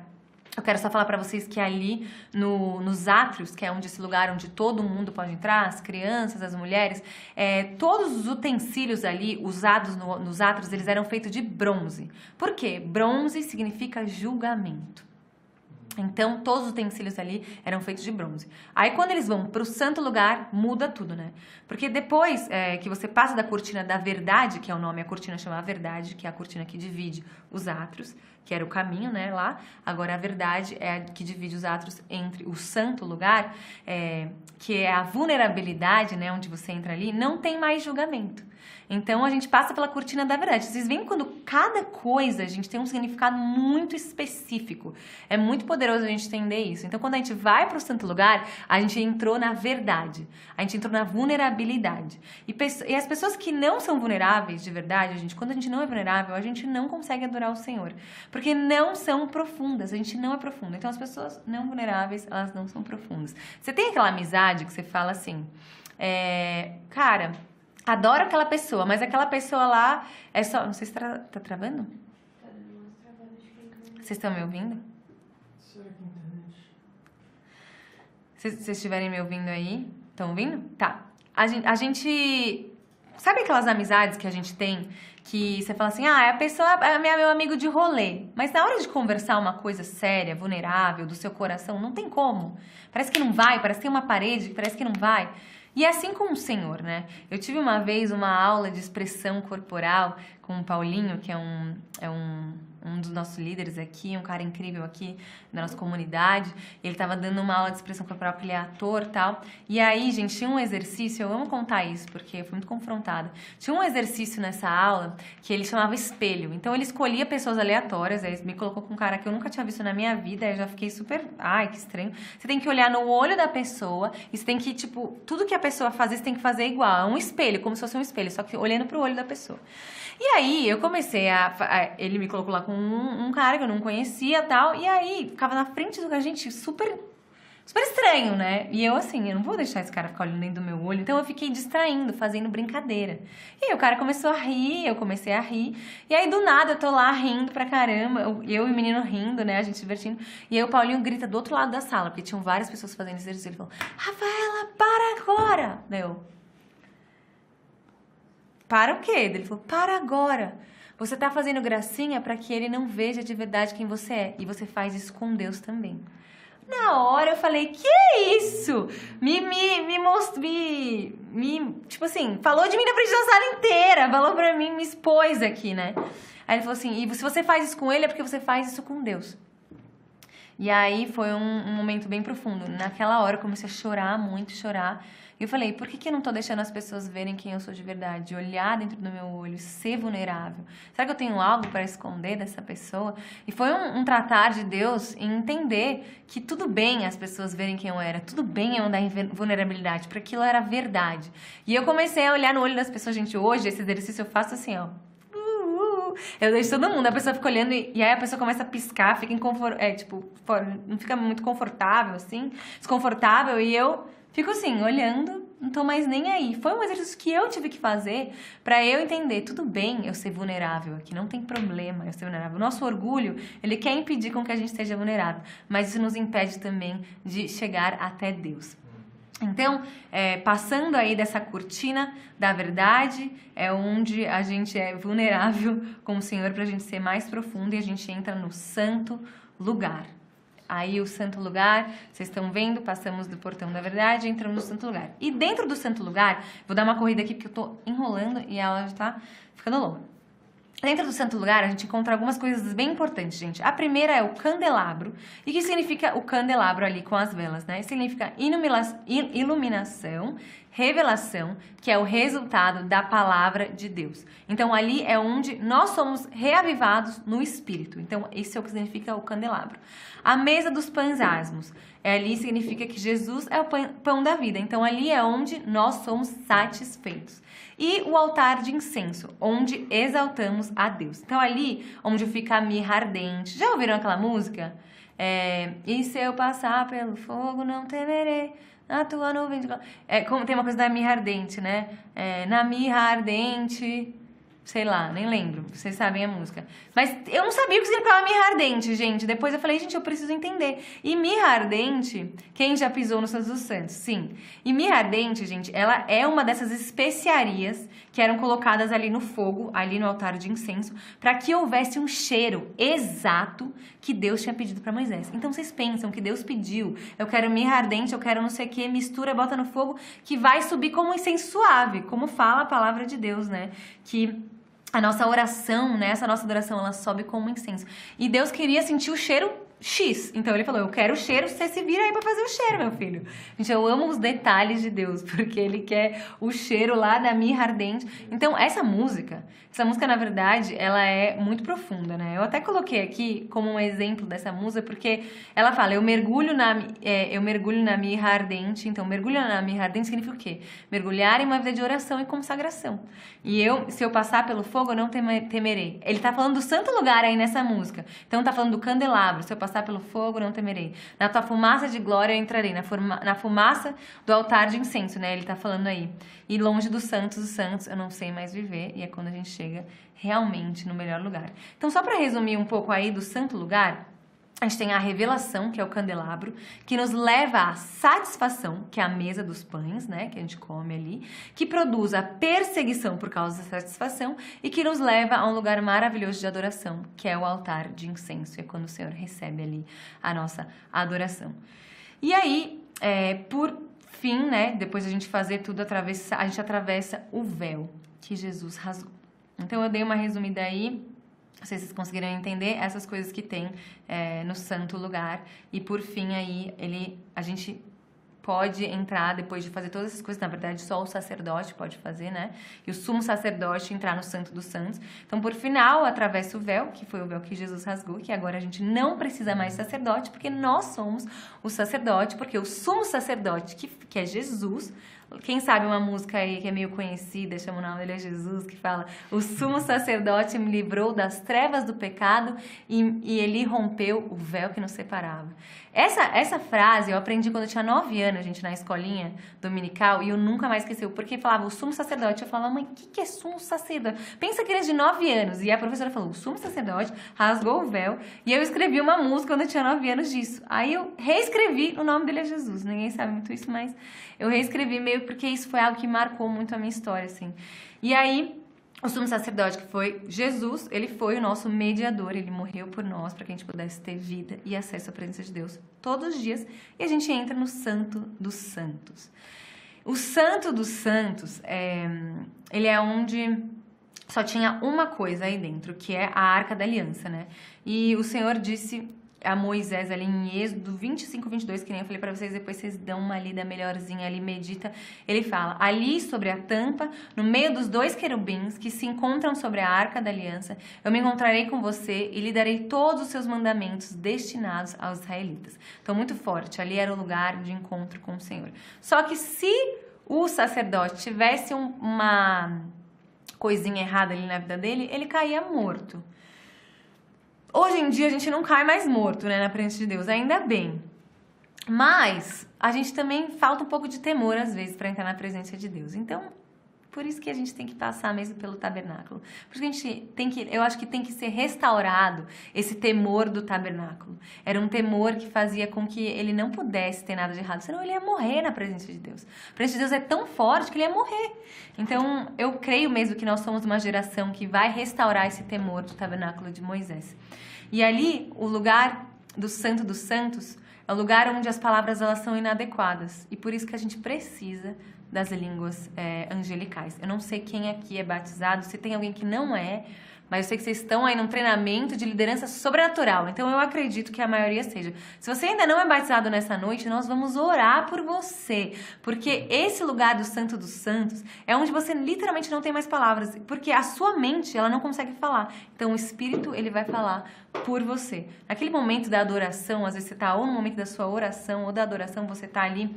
eu quero só falar para vocês que ali nos átrios, que é esse lugar onde todo mundo pode entrar, as crianças, as mulheres, todos os utensílios ali usados nos átrios, eles eram feitos de bronze. Por quê? Bronze significa julgamento. Então, todos os utensílios ali eram feitos de bronze. Aí, quando eles vão para o santo lugar, muda tudo, né? Porque depois que você passa da cortina da verdade, que é o nome, a cortina chama a verdade, que é a cortina que divide os átrios, que era o caminho, né, lá. Agora, a verdade é a que divide os átrios entre o santo lugar, que é a vulnerabilidade, né, onde você entra ali, não tem mais julgamento. Então, a gente passa pela cortina da verdade. Vocês veem quando cada coisa, a gente tem um significado muito específico. É muito poderoso a gente entender isso. Então, quando a gente vai para o santo lugar, a gente entrou na verdade. A gente entrou na vulnerabilidade. E as pessoas que não são vulneráveis de verdade, quando a gente não é vulnerável, a gente não consegue adorar o Senhor. Porque não são profundas. A gente não é profundo. Então, as pessoas não vulneráveis, elas não são profundas. Você tem aquela amizade que você fala assim, cara... Adoro aquela pessoa, mas aquela pessoa lá é só... Não sei se tá travando? Tá dando umas travadas de quem. Vocês estão me ouvindo? Será que a internet? Se vocês estiverem me ouvindo aí, estão ouvindo? Tá. A gente... Sabe aquelas amizades que a gente tem que você fala assim, a pessoa é meu amigo de rolê, mas na hora de conversar uma coisa séria, vulnerável, do seu coração, não tem como. Parece que não vai, parece que tem uma parede, parece que não vai. E é assim com o Senhor, né? Eu tive uma vez uma aula de expressão corporal com o Paulinho, que é um dos nossos líderes aqui, um cara incrível aqui da nossa comunidade. Ele estava dando uma aula de expressão corporal, porque ele é ator e tal. E aí, gente, tinha um exercício, eu amo contar isso, porque eu fui muito confrontada. Tinha um exercício nessa aula que ele chamava espelho. Então, ele escolhia pessoas aleatórias, aí me colocou com um cara que eu nunca tinha visto na minha vida, aí eu já fiquei super... Ai, que estranho. Você tem que olhar no olho da pessoa e você tem que, tipo, tudo que a pessoa fazer, você tem que fazer igual. É um espelho, como se fosse um espelho, só que olhando pro olho da pessoa. E aí, eu comecei ele me colocou lá com um cara que eu não conhecia e tal, e aí, ficava na frente do cara, gente, super estranho, né? E eu, assim, eu não vou deixar esse cara ficar olhando dentro do meu olho, então eu fiquei distraindo, fazendo brincadeira. E aí, o cara começou a rir, eu comecei a rir, e aí, do nada, eu tô lá rindo pra caramba, eu e o menino rindo, né, a gente se divertindo, e aí o Paulinho grita do outro lado da sala, porque tinham várias pessoas fazendo exercício, ele falou, Rafaela, para agora! Daí eu... Para o quê? Ele falou, para agora. Você tá fazendo gracinha para que ele não veja de verdade quem você é. E você faz isso com Deus também. Na hora eu falei, que isso? Tipo assim, falou de mim na frente da sala inteira. Falou pra mim, me expôs aqui, né? Aí ele falou assim, e se você faz isso com ele é porque você faz isso com Deus. E aí foi um momento bem profundo. Naquela hora eu comecei a chorar, muito chorar. E eu falei, por que eu não tô deixando as pessoas verem quem eu sou de verdade? Olhar dentro do meu olho, ser vulnerável. Será que eu tenho algo para esconder dessa pessoa? E foi um tratar de Deus em entender que tudo bem as pessoas verem quem eu era. Tudo bem eu andar em vulnerabilidade, porque aquilo era verdade. E eu comecei a olhar no olho das pessoas. Gente, hoje esse exercício eu faço assim, ó. Eu deixo todo mundo, a pessoa fica olhando e aí a pessoa começa a piscar, fica não fica muito confortável, assim, desconfortável, e eu fico assim, olhando, não tô mais nem aí. Foi um exercício que eu tive que fazer pra eu entender, tudo bem eu ser vulnerável aqui, não tem problema eu ser vulnerável. O nosso orgulho, ele quer impedir com que a gente seja vulnerável, mas isso nos impede também de chegar até Deus. Então, passando aí dessa cortina da verdade, é onde a gente é vulnerável com o Senhor para a gente ser mais profundo e a gente entra no santo lugar. Aí o santo lugar, vocês estão vendo, passamos do portão da verdade e entramos no santo lugar. E dentro do santo lugar, vou dar uma corrida aqui porque eu tô enrolando e ela já tá ficando longa. Dentro do santo lugar, a gente encontra algumas coisas bem importantes, gente. A primeira é o candelabro. E o que significa o candelabro ali com as velas, né? Significa iluminação, revelação, que é o resultado da palavra de Deus. Então ali é onde nós somos reavivados no Espírito. Então isso é o que significa o candelabro. A mesa dos pães asmos. Ali significa que Jesus é o pão da vida. Então ali é onde nós somos satisfeitos. E o altar de incenso, onde exaltamos a Deus. Então ali onde fica a mirra ardente. Já ouviram aquela música? E se eu passar pelo fogo não temerei, na tua nuvem de... como tem uma coisa da mirra ardente, né? Na mirra ardente... Sei lá, nem lembro. Vocês sabem a música. Mas eu não sabia o que significava mirra ardente, gente. Depois eu falei, gente, eu preciso entender. E mirra ardente, quem já pisou no Santos dos Santos? Sim. E mirra ardente, gente, ela é uma dessas especiarias que eram colocadas ali no fogo, ali no altar de incenso, para que houvesse um cheiro exato que Deus tinha pedido para Moisés. Então vocês pensam que Deus pediu, eu quero mirra ardente, eu quero não sei o que, mistura, bota no fogo, que vai subir como um incenso suave, como fala a palavra de Deus, né? Que a nossa oração, né? Essa nossa adoração, ela sobe como um incenso. E Deus queria sentir o cheiro X. Então ele falou, eu quero o cheiro, você se vira aí pra fazer o cheiro, meu filho. Gente, eu amo os detalhes de Deus, porque ele quer o cheiro lá da mirra ardente. Então essa música, na verdade, ela é muito profunda, né? Eu até coloquei aqui como um exemplo dessa música, porque ela fala, eu mergulho na mirra ardente. Então, mergulho na mirra ardente significa o quê? Mergulhar em uma vida de oração e consagração. E se eu passar pelo fogo, eu não temerei. Ele tá falando do santo lugar aí nessa música. Então tá falando do candelabro. Se eu passar pelo fogo, não temerei. Na tua fumaça de glória eu entrarei. Na fumaça do altar de incenso, né? Ele tá falando aí. E longe dos santos, eu não sei mais viver. E é quando a gente chega realmente no melhor lugar. Então, só para resumir um pouco aí do santo lugar, a gente tem a revelação, que é o candelabro, que nos leva à satisfação, que é a mesa dos pães, né, que a gente come ali, que produz a perseguição por causa da satisfação e que nos leva a um lugar maravilhoso de adoração, que é o altar de incenso, é quando o Senhor recebe ali a nossa adoração. E aí, por fim, né, depois de a gente fazer tudo, a gente atravessa o véu que Jesus rasgou. Então, eu dei uma resumida aí. Não sei se vocês conseguiram entender essas coisas que tem no santo lugar. E por fim aí, a gente pode entrar, depois de fazer todas essas coisas, na verdade só o sacerdote pode fazer, né? E o sumo sacerdote entrar no santo dos santos. Então, por final, atravessa o véu, que foi o véu que Jesus rasgou, que agora a gente não precisa mais de sacerdote, porque nós somos o sacerdote, porque o sumo sacerdote, que é Jesus... Quem sabe uma música aí que é meio conhecida, chama o nome dele é Jesus, que fala: o sumo sacerdote me livrou das trevas do pecado e ele rompeu o véu que nos separava. Essa frase eu aprendi quando eu tinha 9 anos, gente, na escolinha dominical, e eu nunca mais esqueci, porque falava o sumo sacerdote. Eu falava, mãe, o que é sumo sacerdote? Pensa criança de 9 anos. E a professora falou, o sumo sacerdote rasgou o véu, e eu escrevi uma música quando eu tinha 9 anos disso. Aí eu reescrevi, o nome dele é Jesus, ninguém sabe muito isso, mas eu reescrevi meio porque isso foi algo que marcou muito a minha história, assim. E aí, o sumo sacerdote, que foi Jesus, ele foi o nosso mediador, ele morreu por nós para que a gente pudesse ter vida e acesso à presença de Deus todos os dias, e a gente entra no Santo dos Santos. O Santo dos Santos, ele é onde só tinha uma coisa aí dentro, que é a Arca da Aliança, né? E o Senhor disse a Moisés ali em Êxodo 25, 22, que nem eu falei pra vocês, depois vocês dão uma lida melhorzinha ali, medita. Ele fala, ali sobre a tampa, no meio dos 2 querubins que se encontram sobre a Arca da Aliança, eu me encontrarei com você e lhe darei todos os seus mandamentos destinados aos israelitas. Então, muito forte, ali era o lugar de encontro com o Senhor. Só que se o sacerdote tivesse uma coisinha errada ali na vida dele, ele caía morto. Hoje em dia a gente não cai mais morto, né, na presença de Deus, ainda bem. Mas a gente também falta um pouco de temor às vezes para entrar na presença de Deus. Então, por isso que a gente tem que passar mesmo pelo tabernáculo. Por isso que a gente eu acho que tem que ser restaurado esse temor do tabernáculo. Era um temor que fazia com que ele não pudesse ter nada de errado, senão ele ia morrer na presença de Deus. A presença de Deus é tão forte que ele ia morrer. Então, eu creio mesmo que nós somos uma geração que vai restaurar esse temor do tabernáculo de Moisés. E ali, o lugar do Santo dos Santos é o lugar onde as palavras elas são inadequadas. E por isso que a gente precisa das línguas angelicais. Eu não sei quem aqui é batizado, se tem alguém que não é, mas eu sei que vocês estão aí num treinamento de liderança sobrenatural. Então eu acredito que a maioria seja. Se você ainda não é batizado nessa noite, nós vamos orar por você, porque esse lugar do Santo dos Santos é onde você literalmente não tem mais palavras, porque a sua mente, ela não consegue falar. Então o Espírito, ele vai falar por você. Naquele momento da adoração, às vezes você tá ou no momento da sua oração ou da adoração, você tá ali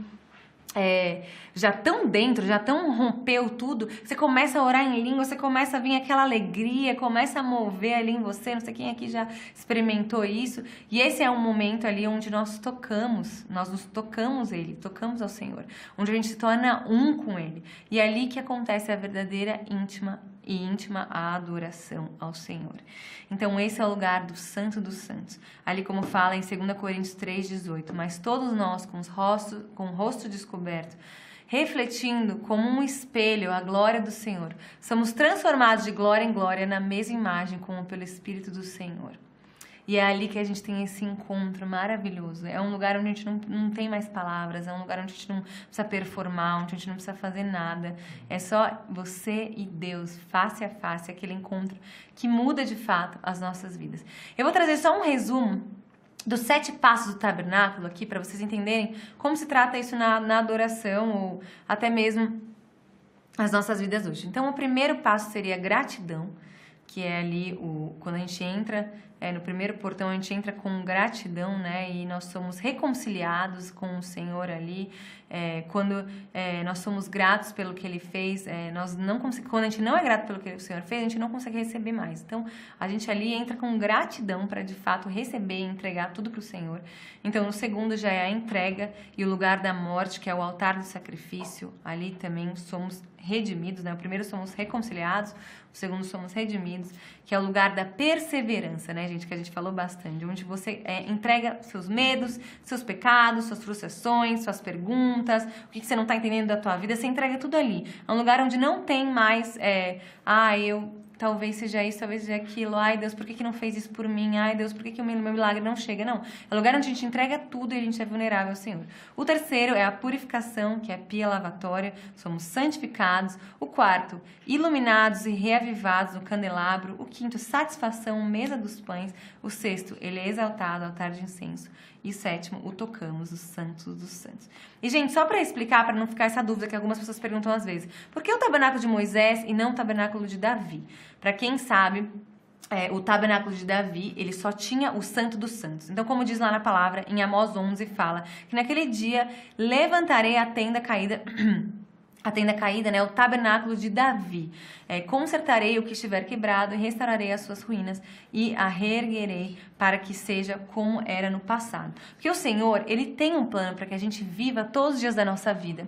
já tão dentro, já tão rompeu tudo, você começa a orar em língua, você começa a vir aquela alegria, começa a mover ali em você, não sei quem aqui já experimentou isso, e esse é um momento ali onde nós nos tocamos Ele, tocamos ao Senhor, onde a gente se torna um com Ele, e é ali que acontece a verdadeira íntima a adoração ao Senhor. Então esse é o lugar do Santo dos Santos. Ali como fala em 2 Coríntios 3,18, mas todos nós com o rosto descoberto, refletindo como um espelho a glória do Senhor, somos transformados de glória em glória na mesma imagem como pelo Espírito do Senhor. E é ali que a gente tem esse encontro maravilhoso. É um lugar onde a gente não tem mais palavras, é um lugar onde a gente não precisa performar, onde a gente não precisa fazer nada. É só você e Deus, face a face, aquele encontro que muda de fato as nossas vidas. Eu vou trazer só um resumo dos 7 passos do tabernáculo aqui, para vocês entenderem como se trata isso na adoração ou até mesmo as nossas vidas hoje. Então, o primeiro passo seria gratidão, que é ali quando a gente entra no primeiro portão, a gente entra com gratidão, né? E nós somos reconciliados com o Senhor ali. Quando nós somos gratos pelo que Ele fez, quando a gente não é grato pelo que o Senhor fez, a gente não consegue receber mais. Então, a gente ali entra com gratidão para, de fato, receber e entregar tudo para o Senhor. Então, o segundo já é a entrega e o lugar da morte, que é o altar do sacrifício. Ali também somos redimidos, né? O primeiro somos reconciliados, o segundo somos redimidos, que é o lugar da perseverança, né, gente? Que a gente falou bastante, onde você entrega seus medos, seus pecados, suas frustrações, suas perguntas, o que você não está entendendo da tua vida, você entrega tudo ali. É um lugar onde não tem mais, talvez seja isso, talvez seja aquilo. Ai, Deus, por que não fez isso por mim? Ai, Deus, por que o meu milagre não chega? Não. É um lugar onde a gente entrega tudo e a gente é vulnerável ao Senhor. O terceiro é a purificação, que é a pia lavatória. Somos santificados. O quarto, iluminados e reavivados no candelabro. O quinto, satisfação, mesa dos pães. O sexto, ele é exaltado, altar de incenso. E o sétimo, o tocamos, os santos dos santos. E, gente, só para explicar, para não ficar essa dúvida que algumas pessoas perguntam às vezes, por que o tabernáculo de Moisés e não o tabernáculo de Davi? Para quem sabe, o tabernáculo de Davi, ele só tinha o santo dos santos. Então, como diz lá na palavra, em Amós 11, fala que naquele dia levantarei a tenda caída... A tenda caída, né, o tabernáculo de Davi. Consertarei o que estiver quebrado e restaurarei as suas ruínas e a reerguerei para que seja como era no passado. Porque o Senhor, Ele tem um plano para que a gente viva todos os dias da nossa vida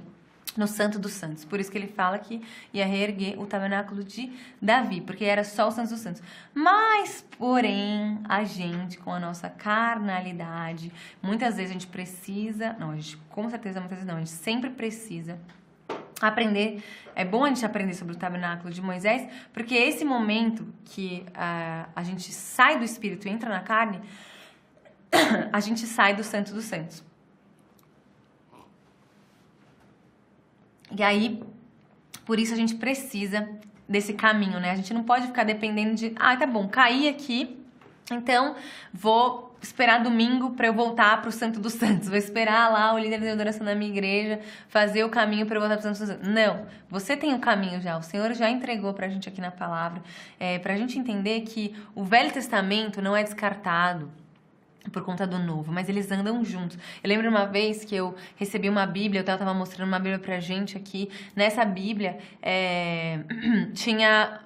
no Santo dos Santos. Por isso que Ele fala que ia reerguer o tabernáculo de Davi, porque era só o Santo dos Santos. Mas, porém, a gente, com a nossa carnalidade, muitas vezes a gente precisa... Não, a gente, com certeza, muitas vezes não. A gente sempre precisa... aprender, é bom a gente aprender sobre o tabernáculo de Moisés, porque é esse momento que a gente sai do espírito e entra na carne, a gente sai do Santo dos Santos. E aí, por isso a gente precisa desse caminho, né? A gente não pode ficar dependendo de, tá bom, caí aqui, então vou esperar domingo para eu voltar para o Santo dos Santos. Vou esperar lá o líder de adoração da minha igreja fazer o caminho para eu voltar para o Santo dos Santos. Não, você tem o caminho já. O Senhor já entregou para a gente aqui na palavra. Para a gente entender que o Velho Testamento não é descartado por conta do Novo, mas eles andam juntos. Eu lembro uma vez que eu recebi uma Bíblia, eu estava mostrando uma Bíblia pra gente aqui. Nessa Bíblia tinha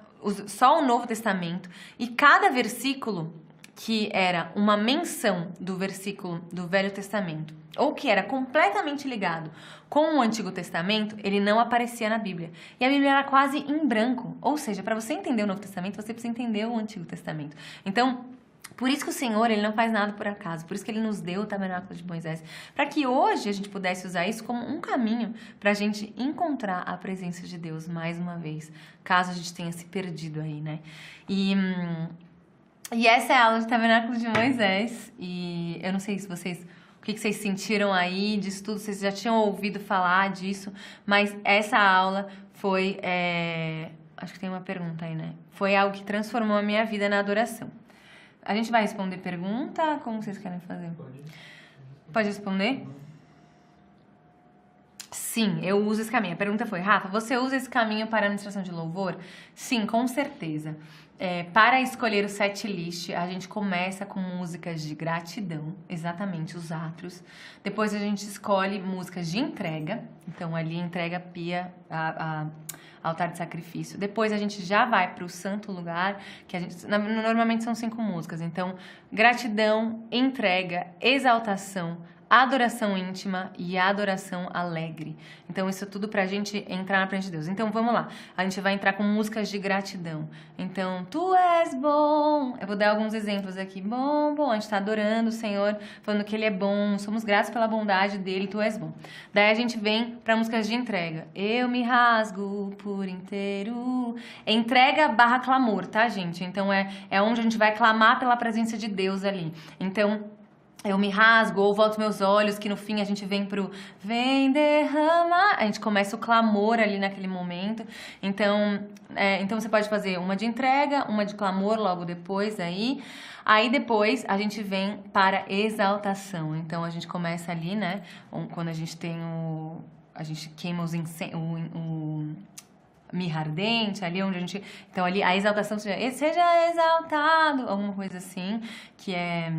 só o Novo Testamento e cada versículo que era uma menção do versículo do Velho Testamento, ou que era completamente ligado com o Antigo Testamento, ele não aparecia na Bíblia. E a Bíblia era quase em branco. Ou seja, para você entender o Novo Testamento, você precisa entender o Antigo Testamento. Então, por isso que o Senhor, Ele não faz nada por acaso. Por isso que Ele nos deu o tabernáculo de Moisés. Para que hoje a gente pudesse usar isso como um caminho para a gente encontrar a presença de Deus mais uma vez. Caso a gente tenha se perdido aí, né? E essa é a aula de tabernáculo de Moisés. E eu não sei se vocês... O que vocês sentiram aí disso tudo? Vocês já tinham ouvido falar disso? Mas essa aula foi... Acho que tem uma pergunta aí, né? Foi algo que transformou a minha vida na adoração. A gente vai responder pergunta? Como vocês querem fazer? Pode responder? Sim, eu uso esse caminho. A pergunta foi, Rafa, você usa esse caminho para a administração de louvor? Sim, com certeza. Para escolher o set list, a gente começa com músicas de gratidão, exatamente, os átrios. Depois a gente escolhe músicas de entrega, então ali entrega pia, altar de sacrifício. Depois a gente já vai para o santo lugar, que a gente normalmente são 5 músicas. Então, gratidão, entrega, exaltação, adoração íntima e adoração alegre. Então, isso tudo pra gente entrar na presença de Deus. Então, vamos lá. A gente vai entrar com músicas de gratidão. Então, tu és bom. Eu vou dar alguns exemplos aqui. Bom, bom. A gente tá adorando o Senhor, falando que Ele é bom. Somos gratos pela bondade dEle, tu és bom. Daí a gente vem pra músicas de entrega. Eu me rasgo por inteiro. Entrega / clamor, tá, gente? Então, é onde a gente vai clamar pela presença de Deus ali. Então, eu me rasgo ou volto meus olhos, que no fim a gente vem pro vem derramar. A gente começa o clamor ali naquele momento. Então você pode fazer uma de entrega, uma de clamor logo depois aí. Aí depois a gente vem para exaltação. Então a gente começa ali, né? Quando a gente tem a gente queima os o mirra ardente, ali onde a gente... Então ali a exaltação seja exaltado, alguma coisa assim, que é...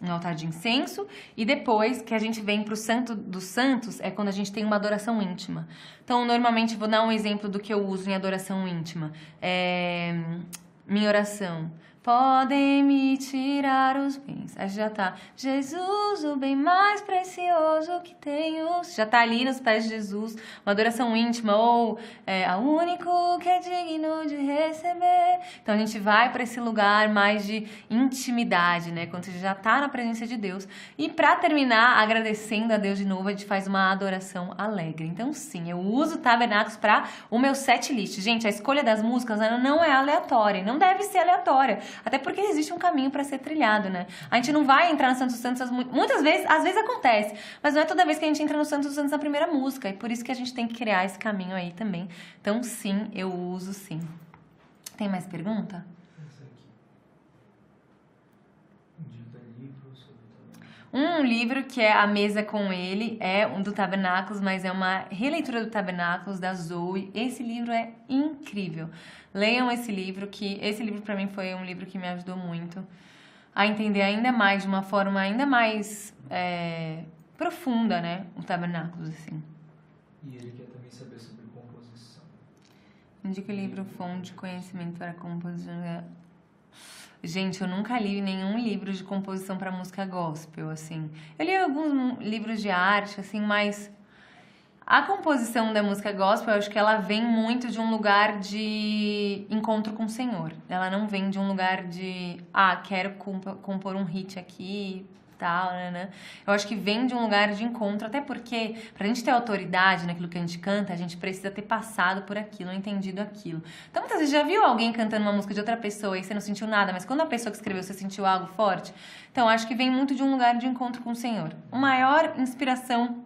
um altar de incenso, e depois que a gente vem pro Santo dos Santos é quando a gente tem uma adoração íntima. Então, normalmente, vou dar um exemplo do que eu uso em adoração íntima. Minha oração. Podem me tirar os bens. Aí já tá. Jesus, o bem mais precioso que tenho. Já tá ali nos pés de Jesus. Uma adoração íntima. Ou a único que é digno de receber. Então a gente vai para esse lugar mais de intimidade, né? Quando você já tá na presença de Deus. E para terminar, agradecendo a Deus de novo, a gente faz uma adoração alegre. Então sim, eu uso tabernáculos para o meu set list. Gente, a escolha das músicas ela não é aleatória. Não deve ser aleatória. Até porque existe um caminho para ser trilhado, né? A gente não vai entrar no Santos dos Santos muitas vezes, às vezes acontece, mas não é toda vez que a gente entra no Santos dos Santos na primeira música, e por isso que a gente tem que criar esse caminho aí também. Então, sim, eu uso sim. Tem mais pergunta? Um livro que é A Mesa com Ele, é um do Tabernáculos, mas é uma releitura do Tabernáculos, da Zoe. Esse livro é incrível. Leiam esse livro, que esse livro para mim foi um livro que me ajudou muito a entender ainda mais, de uma forma ainda mais profunda, né? O Tabernáculos, assim. E ele quer também saber sobre composição. Indica o livro fonte de conhecimento para composição. Gente, eu nunca li nenhum livro de composição para música gospel, assim. Eu li alguns livros de arte, assim, mas a composição da música gospel, eu acho que ela vem muito de um lugar de encontro com o Senhor. Ela não vem de um lugar de, quero compor um hit aqui, tal, né? Eu acho que vem de um lugar de encontro, até porque pra gente ter autoridade naquilo que a gente canta, a gente precisa ter passado por aquilo, entendido aquilo. Então, muitas vezes já viu alguém cantando uma música de outra pessoa e você não sentiu nada, mas quando a pessoa que escreveu você sentiu algo forte? Então, acho que vem muito de um lugar de encontro com o Senhor. A maior inspiração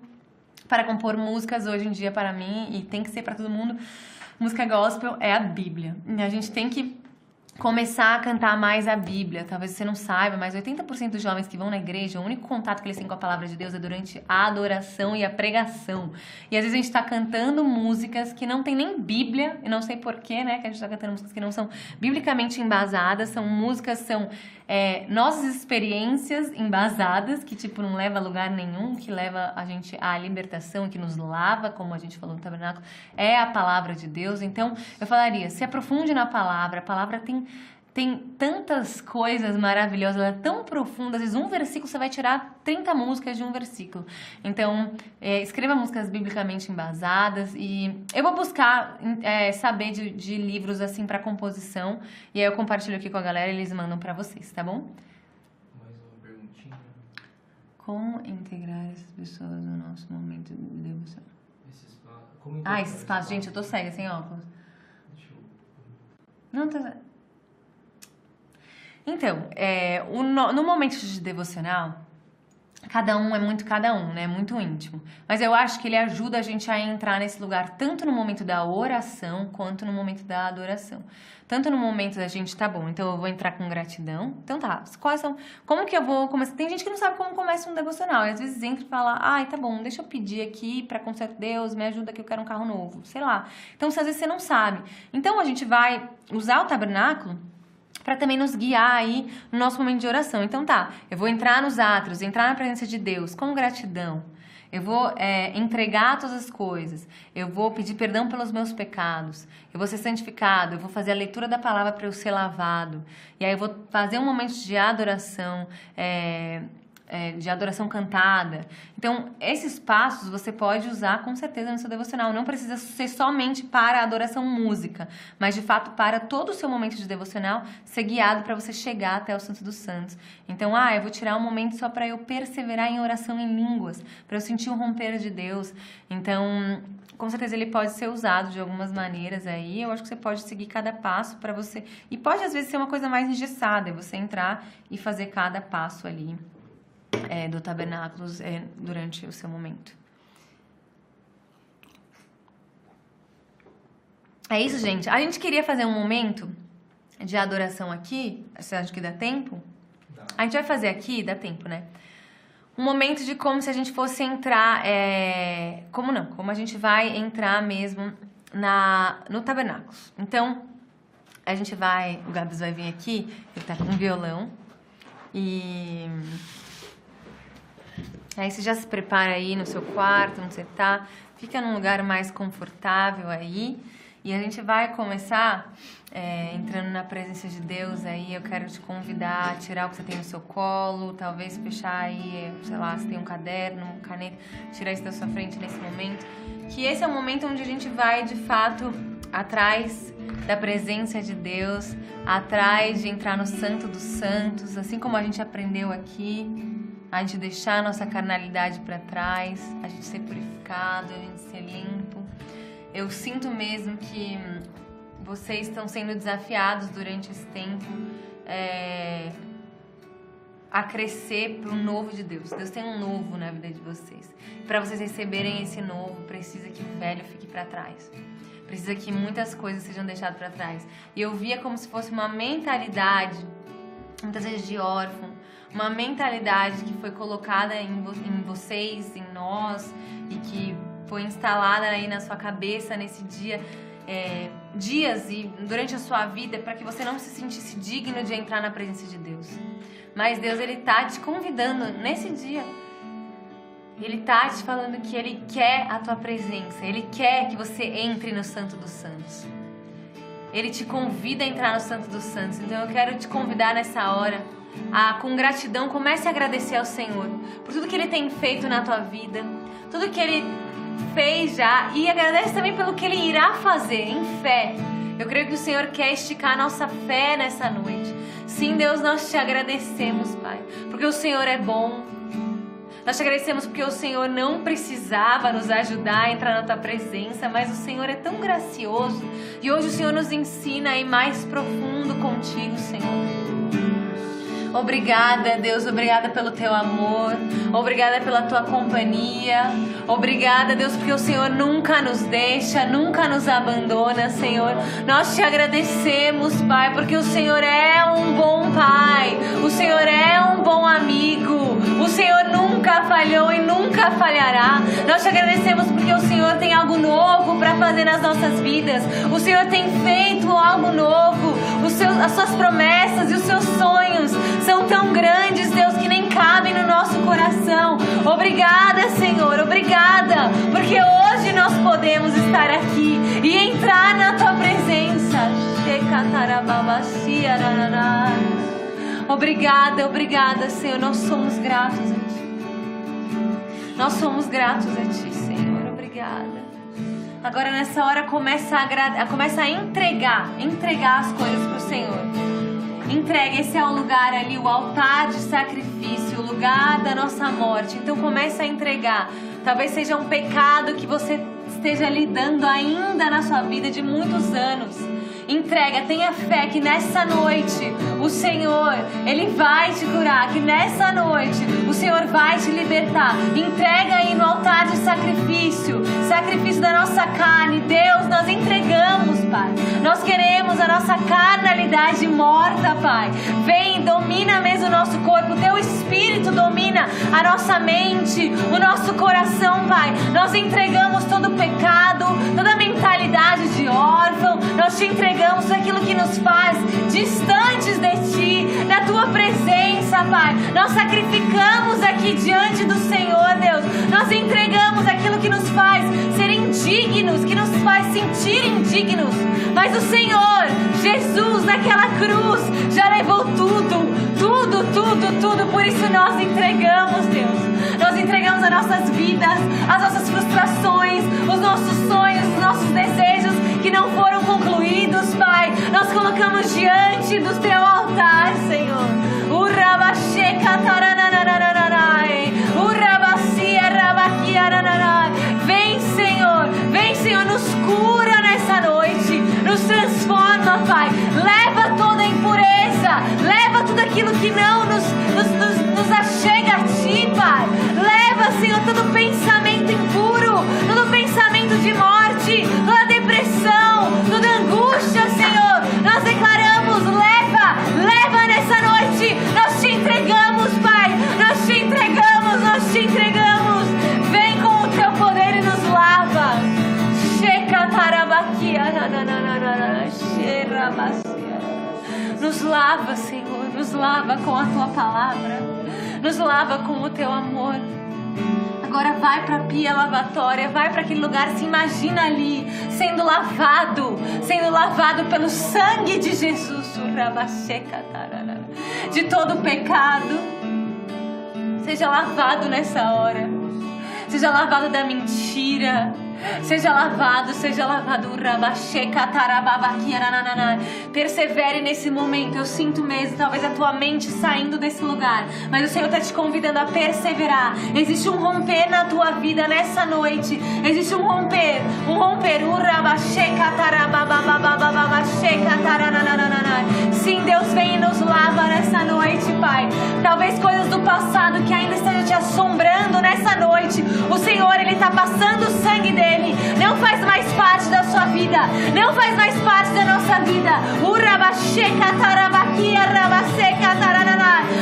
para compor músicas hoje em dia para mim, e tem que ser para todo mundo, música gospel é a Bíblia. E a gente tem que começar a cantar mais a Bíblia. Talvez você não saiba, mas 80% dos jovens que vão na igreja, o único contato que eles têm com a palavra de Deus é durante a adoração e a pregação. E às vezes a gente está cantando músicas que não tem nem Bíblia, e não sei porquê, né, que a gente está cantando músicas que não são biblicamente embasadas, são músicas, são nossas experiências embasadas, que tipo não leva a lugar nenhum, que leva a gente à libertação, que nos lava, como a gente falou no tabernáculo, é a palavra de Deus. Então eu falaria, se aprofunde na palavra. A palavra tem tantas coisas maravilhosas, ela é tão profunda, às vezes um versículo você vai tirar 30 músicas de um versículo. Então, escreva músicas biblicamente embasadas, e eu vou buscar saber de livros assim para composição, e aí eu compartilho aqui com a galera e eles mandam para vocês, tá bom? Mais uma perguntinha. Como integrar essas pessoas no nosso momento de devoção? Esse espaço. Como integrar Esse espaço, gente, eu tô cega, sem óculos. Deixa eu... Não, tá... Então, no momento de devocional, cada um é muito cada um, né? Muito íntimo. Mas eu acho que ele ajuda a gente a entrar nesse lugar tanto no momento da oração quanto no momento da adoração. Tanto no momento da gente, tá bom, então eu vou entrar com gratidão. Então tá, quais são... Como que eu vou começar? Tem gente que não sabe como começa um devocional. E às vezes entra e fala, ai, tá bom, deixa eu pedir aqui pra consertar Deus, me ajuda que eu quero um carro novo. Sei lá. Então, às vezes você não sabe. Então, a gente vai usar o tabernáculo para também nos guiar aí no nosso momento de oração. Então tá, eu vou entrar nos átrios, entrar na presença de Deus com gratidão. Eu vou entregar todas as coisas. Eu vou pedir perdão pelos meus pecados. Eu vou ser santificado. Eu vou fazer a leitura da palavra para eu ser lavado. E aí eu vou fazer um momento de adoração, de adoração cantada. Então, esses passos você pode usar com certeza no seu devocional. Não precisa ser somente para a adoração música, mas de fato para todo o seu momento de devocional ser guiado para você chegar até o Santo dos Santos. Então, eu vou tirar um momento só para eu perseverar em oração em línguas, para eu sentir o romper de Deus. Então, com certeza ele pode ser usado de algumas maneiras aí. Eu acho que você pode seguir cada passo para você. E pode às vezes ser uma coisa mais engessada, você entrar e fazer cada passo ali do tabernáculo durante o seu momento. É isso, gente. A gente queria fazer um momento de adoração aqui. Você acha que dá tempo? Dá. A gente vai fazer aqui, dá tempo, né? Um momento de como se a gente fosse entrar... Como a gente vai entrar mesmo no tabernáculo. Então, a gente vai... O Gabs vai vir aqui, ele tá com um violão. E... Aí você já se prepara aí no seu quarto, onde você tá. Fica num lugar mais confortável aí. E a gente vai começar entrando na presença de Deus aí. Eu quero te convidar a tirar o que você tem no seu colo. Talvez fechar aí, sei lá, se tem um caderno, uma caneta. Tirar isso da sua frente nesse momento. Que esse é o momento onde a gente vai, de fato, atrás da presença de Deus. Atrás de entrar no Santo dos Santos. Assim como a gente aprendeu aqui. A gente deixar a nossa carnalidade para trás, a gente ser purificado, a gente ser limpo. Eu sinto mesmo que vocês estão sendo desafiados durante esse tempo a crescer para o novo de Deus. Deus tem um novo na vida de vocês. Para vocês receberem esse novo, precisa que o velho fique para trás. Precisa que muitas coisas sejam deixadas para trás. E eu via como se fosse uma mentalidade, muitas vezes de órfão, uma mentalidade que foi colocada em vocês, em nós, e que foi instalada aí na sua cabeça nesse dia, dias e durante a sua vida, para que você não se sentisse digno de entrar na presença de Deus. Mas Deus, Ele tá te convidando nesse dia. Ele tá te falando que Ele quer a tua presença, Ele quer que você entre no Santo dos Santos. Ele te convida a entrar no Santo dos Santos. Então eu quero te convidar nessa hora com gratidão, comece a agradecer ao Senhor por tudo que Ele tem feito na tua vida, tudo que Ele fez já, e agradece também pelo que Ele irá fazer em fé. Eu creio que o Senhor quer esticar a nossa fé nessa noite. Sim, Deus, nós te agradecemos, Pai, porque o Senhor é bom. Nós te agradecemos porque o Senhor não precisava nos ajudar a entrar na tua presença, mas o Senhor é tão gracioso e hoje o Senhor nos ensina a ir mais profundo contigo, Senhor. Obrigada, Deus, obrigada pelo teu amor, obrigada pela tua companhia, obrigada, Deus, porque o Senhor nunca nos deixa, nunca nos abandona, Senhor. Nós te agradecemos, Pai, porque o Senhor é um bom Pai, o Senhor é um bom amigo, o Senhor nunca falhou e nunca falhará. Nós te agradecemos porque o Senhor tem algo novo para fazer nas nossas vidas, o Senhor tem feito algo novo, as suas promessas e os seus sonhos são tão grandes, Deus, que nem cabem no nosso coração. Obrigada, Senhor, obrigada, porque hoje nós podemos estar aqui e entrar na tua presença. Obrigada, obrigada, Senhor, nós somos gratos a Ti. Nós somos gratos a Ti, Senhor, obrigada. Agora nessa hora começa a entregar as coisas para o Senhor. Entregue, esse é o lugar ali, o altar de sacrifício, o lugar da nossa morte. Então comece a entregar. Talvez seja um pecado que você esteja lidando ainda na sua vida de muitos anos. Entrega, tenha fé que nessa noite o Senhor, Ele vai te curar, que nessa noite o Senhor vai te libertar. Entrega aí no altar de sacrifício da nossa carne. Deus, nós entregamos, Pai. Nós queremos a nossa carnalidade morta, Pai. Vem, domina mesmo o nosso corpo. O Teu Espírito domina a nossa mente, o nosso coração, Pai. Nós entregamos todo o pecado, toda a mentalidade de órfão. Nós te entregamos aquilo que nos faz distantes de Ti, da Tua presença, Pai. Nós sacrificamos aqui diante do Senhor, Deus. Nós entregamos aquilo que nos faz ser indignos, que nos faz sentir indignos. Mas o Senhor, Jesus, naquela cruz, já levou tudo. Por isso nós entregamos, Deus. Nós entregamos as nossas vidas, as nossas frustrações, os nossos sonhos, os nossos desejos que não foram concluídos, Pai. Nós colocamos diante do Teu altar, Senhor. Vem, Senhor, nos cura nessa noite, nos transforma, Pai. Leva toda a impureza, leva tudo aquilo que não nos achega a Ti, Pai. Leva, Senhor, todo pensamento impuro, todo pensamento de morte, toda depressão, toda angústia, Senhor. Nós declaramos, leva nessa noite. Nós te entregamos, Pai. Nós te entregamos. Vem com o Teu poder e nos lava. Nos lava, Senhor. Nos lava com a Tua palavra. Nos lava com o Teu amor. Agora vai para a pia lavatória, vai para aquele lugar, se imagina ali, sendo lavado pelo sangue de Jesus, de todo pecado. Seja lavado nessa hora, seja lavado da mentira, seja lavado. Persevere nesse momento. Eu sinto mesmo, talvez a tua mente saindo desse lugar, mas o Senhor está te convidando a perseverar. Existe um romper na tua vida nessa noite. Existe um romper. Sim, Deus vem e nos lava nessa noite, Pai. Talvez coisas do passado que ainda estejam te assombrando nessa noite. O Senhor, Ele está passando o sangue dele. Não faz mais parte da sua vida. Não faz mais parte da nossa vida.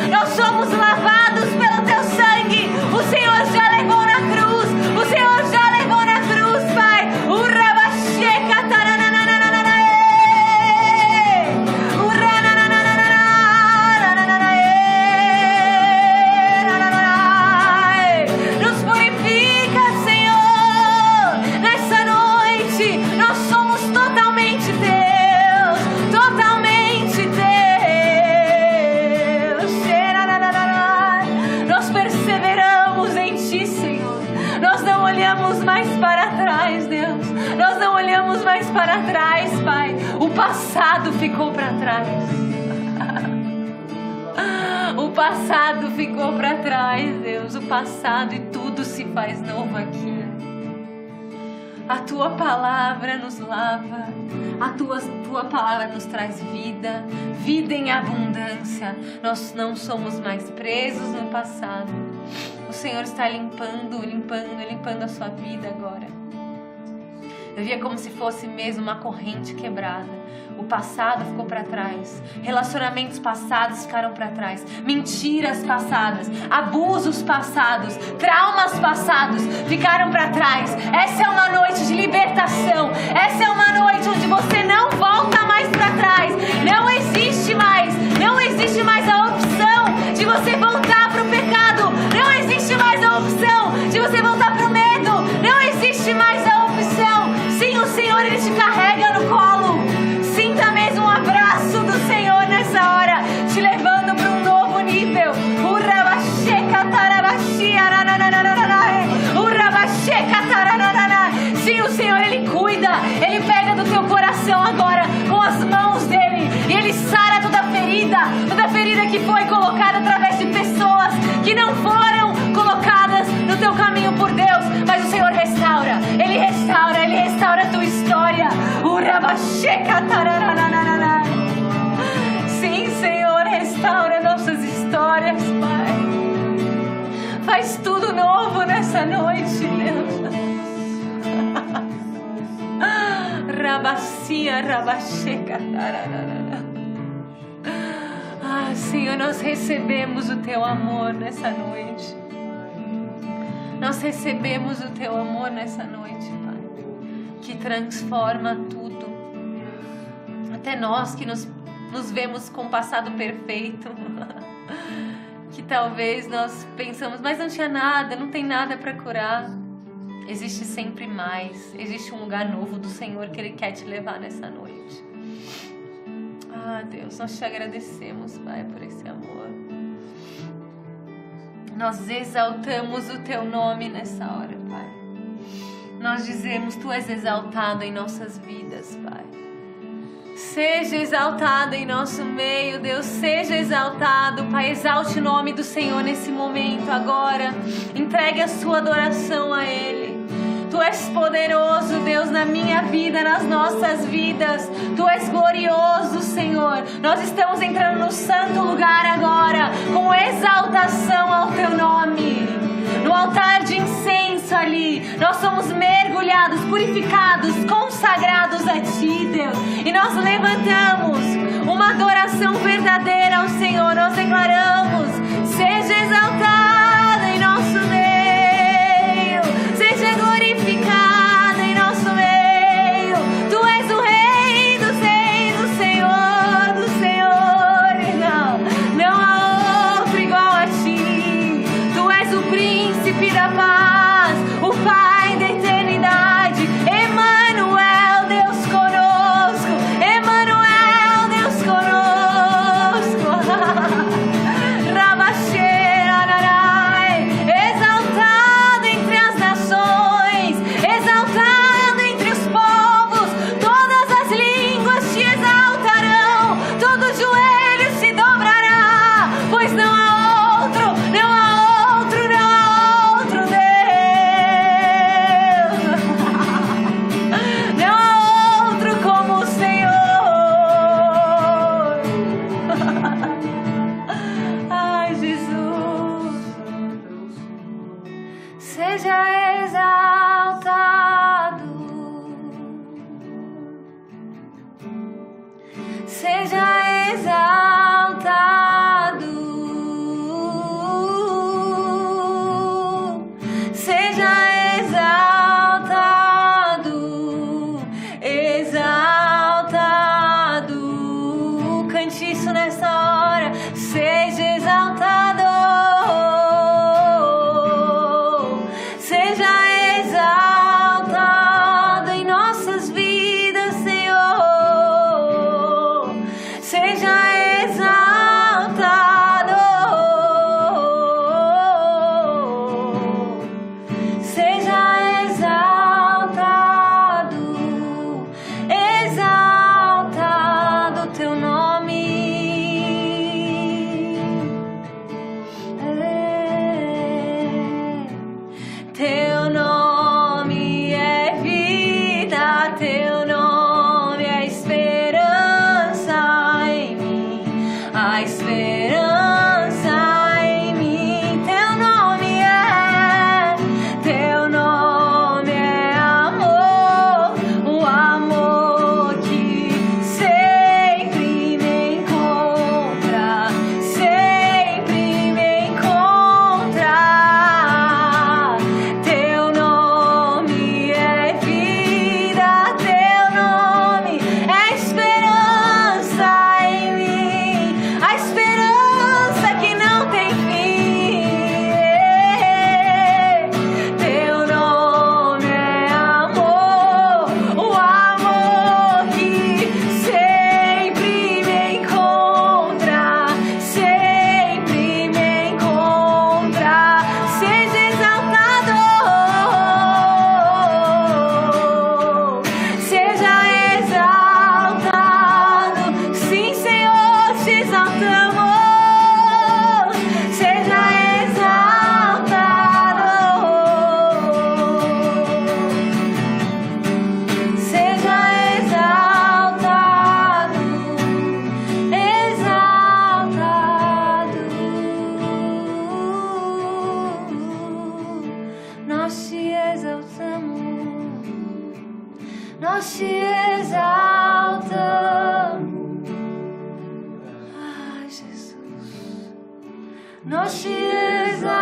Nós somos lavados pelo Teu sangue. O Senhor já levou na cruz. O Senhor já levou na cruz, Pai. Nos purifica, Senhor. Nessa noite nós somos totalmente Teus. Totalmente Teus. Nós perseveramos em Ti, Senhor. Nós não olhamos mais para trás, Deus. Nós não olhamos mais para trás, Pai. O passado ficou para trás. O passado ficou para trás, Deus. O passado, e tudo se faz novo aqui. A Tua palavra nos lava. A tua palavra nos traz vida. Vida em abundância. Nós não somos mais presos no passado. O Senhor está limpando a sua vida agora. Eu via como se fosse mesmo uma corrente quebrada. O passado ficou para trás. Relacionamentos passados ficaram para trás. Mentiras passadas, abusos passados, traumas passados ficaram para trás. Essa é uma noite de libertação. Essa é uma noite onde você não volta mais para trás. Não existe mais a opção de você voltar para o pecado. Não existe mais a opção de você voltar para o medo. Não existe mais a opção. Sim, o Senhor, Ele te carrega no colo. Sinta mesmo um abraço do Senhor nessa hora, te levando para um novo nível. Sim, o Senhor, Ele cuida. Ele pega do teu coração agora com as mãos dEle, e Ele sara toda ferida que foi colocada através de pessoas que não foram colocadas no teu caminho por Deus. Mas o Senhor restaura. Ele restaura a tua história. Faz tudo novo nessa noite, Deus. Rabacia, rabacheca. Ah, Senhor, nós recebemos o Teu amor nessa noite. Nós recebemos o Teu amor nessa noite, Pai, que transforma tudo. Até nós que nos vemos com o passado perfeito, que talvez nós pensamos, mas não tinha nada, não tem nada para curar. Existe sempre mais, existe um lugar novo do Senhor que Ele quer te levar nessa noite. Ah, Deus, nós te agradecemos, Pai, por esse amor. Nós exaltamos o Teu nome nessa hora, Pai. Nós dizemos, Tu és exaltado em nossas vidas, Pai. Seja exaltado em nosso meio, Deus, seja exaltado, Pai. Exalte o nome do Senhor nesse momento, agora. Entregue a sua adoração a Ele. Tu és poderoso, Deus, na minha vida, nas nossas vidas. Tu és glorioso, Senhor. Nós estamos entrando no santo lugar agora, com exaltação ao Teu nome. No altar de incenso ali, nós somos mergulhados, purificados, consagrados a Ti, Deus. E nós levantamos uma adoração verdadeira ao Senhor. Nós declaramos, seja exaltado em nosso meio, seja glorificado em nosso meio. Tu és o Rei dos Reis, o Senhor dos Senhores. Não há outro igual a Ti. Tu és o príncipe da paz, o Pai da eternidade. Emanuel, Deus conosco. Emanuel, Deus conosco. Rabaxeira, narai. Exaltado entre as nações, exaltado entre os povos. Todas as línguas te exaltarão, todo joelho se dobrará, pois não há outro, não há outro, não há outro Deus. Não há outro como o Senhor. Ai, Jesus, seja exaltado, seja exaltado, seja exaltado, exaltado. Cante isso nessa hora. Seja exaltado, seja exaltado em nossas vidas, Senhor. Seja exaltado, seja exaltado, exaltado Teu nome. Teu nome é vida, Teu nome é esperança em mim, a esperança em mim. Teu nome é amor, o amor que sempre me encontra, sempre me encontra. Teu nós te exaltamos, nós te exaltamos. Ah, Jesus, nós te exaltamos,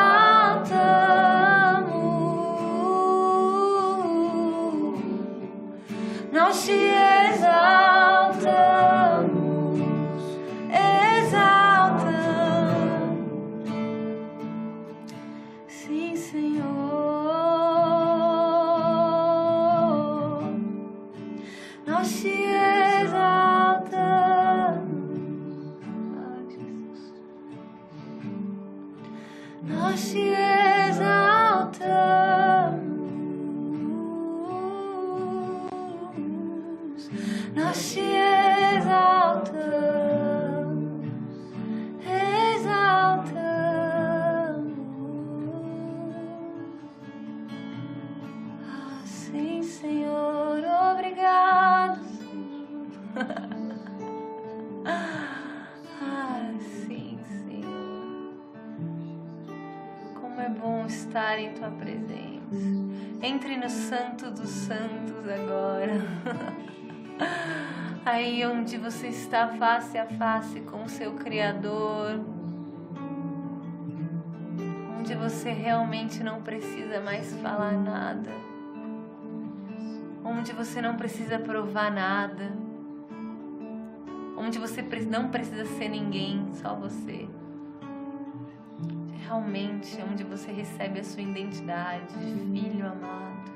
nós te exaltamos, exaltamos. Sim, Senhor, nós te exaltamos. Ah, Jesus. Nós te exaltamos, nós te exaltamos, exaltamos. Ah, sim, Senhor, obrigado, Senhor. Ah, sim, Senhor. Como é bom estar em Tua presença. Entre no Santo dos Santos agora. Aí onde você está face a face com o seu Criador. Onde você realmente não precisa mais falar nada. Onde você não precisa provar nada. Onde você não precisa ser ninguém, só você. Realmente, onde você recebe a sua identidade de filho amado.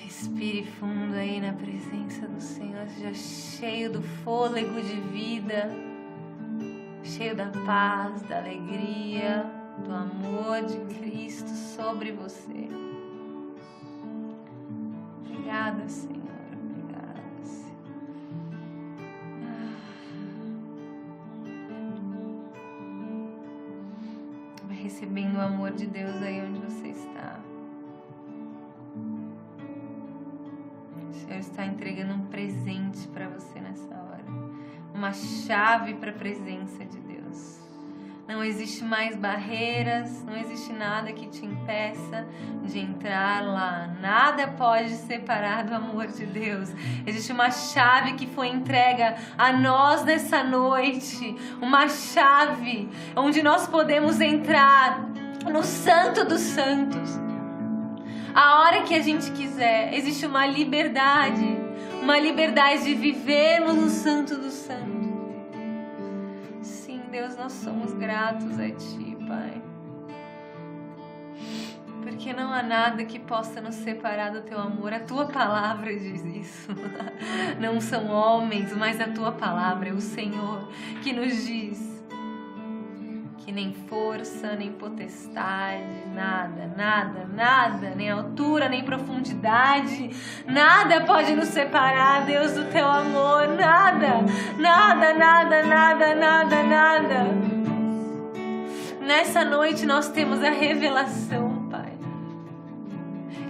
Respire fundo aí na presença do Senhor, seja cheio do fôlego de vida, cheio da paz, da alegria, do amor de Cristo sobre você. Obrigada, Senhor. Recebendo o amor de Deus aí onde você está. O Senhor está entregando um presente para você nessa hora. Uma chave para a presença de Deus. Não existe mais barreiras, não existe nada que te impeça de entrar lá. Nada pode separar do amor de Deus. Existe uma chave que foi entregue a nós nessa noite. Uma chave onde nós podemos entrar no Santo dos Santos. A hora que a gente quiser. Existe uma liberdade de vivermos no Santo dos Santos. Deus, nós somos gratos a Ti, Pai. Porque não há nada que possa nos separar do Teu amor. A Tua palavra diz isso. Não são homens, mas a Tua palavra é o Senhor que nos diz que nem força, nem potestade, nada, nem altura, nem profundidade, nada pode nos separar, Deus, do Teu amor, nada. Nessa noite nós temos a revelação, Pai,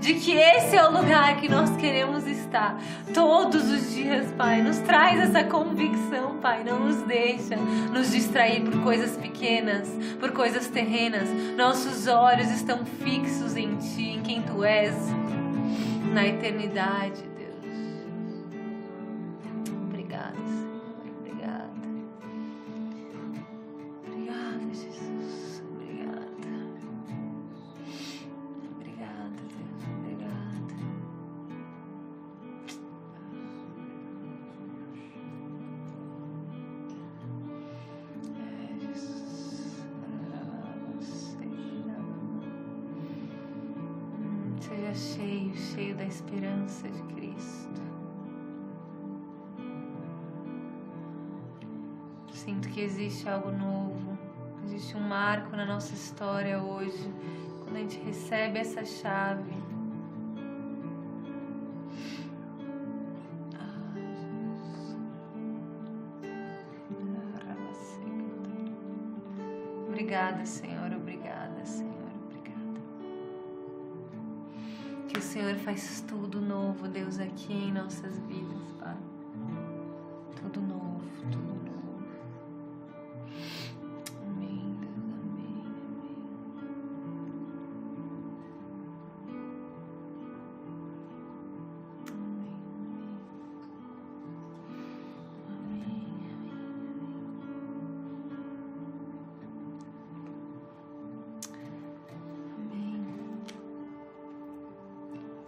de que esse é o lugar que nós queremos estar todos os dias, Pai. Nos traz essa convicção, Pai. Não nos deixa nos distrair por coisas pequenas, por coisas terrenas. Nossos olhos estão fixos em Ti, em quem Tu és, na eternidade, Deus. Obrigada, Senhor. Obrigada. Obrigada, Jesus. Obrigada. Obrigada, Deus. Obrigada. Seja cheio da esperança de Cristo. Sinto que existe algo novo, existe um marco na nossa história hoje, quando a gente recebe essa chave. Obrigada, Senhor, obrigada, Senhor, obrigada. Que o Senhor faz tudo novo, Deus, aqui em nossas vidas, Pai. Tudo novo, tudo novo. Amém.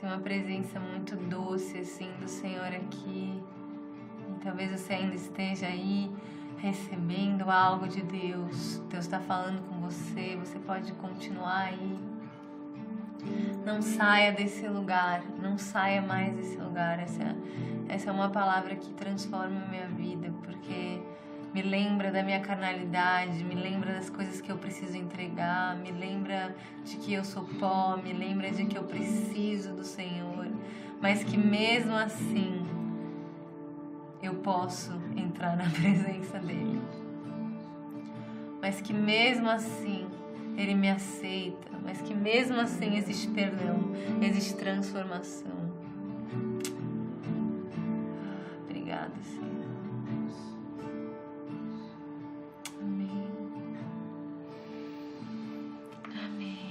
Tem uma presença muito doce, assim, do Senhor aqui. E talvez você ainda esteja aí recebendo algo de Deus. Deus está falando com você. Você pode continuar aí. Não saia desse lugar. Não saia mais desse lugar. Essa é uma palavra que transforma a minha vida, porque me lembra da minha carnalidade, me lembra das coisas que eu preciso entregar, me lembra de que eu sou pó, me lembra de que eu preciso do Senhor, mas que mesmo assim eu posso entrar na presença dEle. Mas que mesmo assim Ele me aceita, mas que mesmo assim existe perdão, existe transformação. Obrigada, Senhor. Amém. Amém.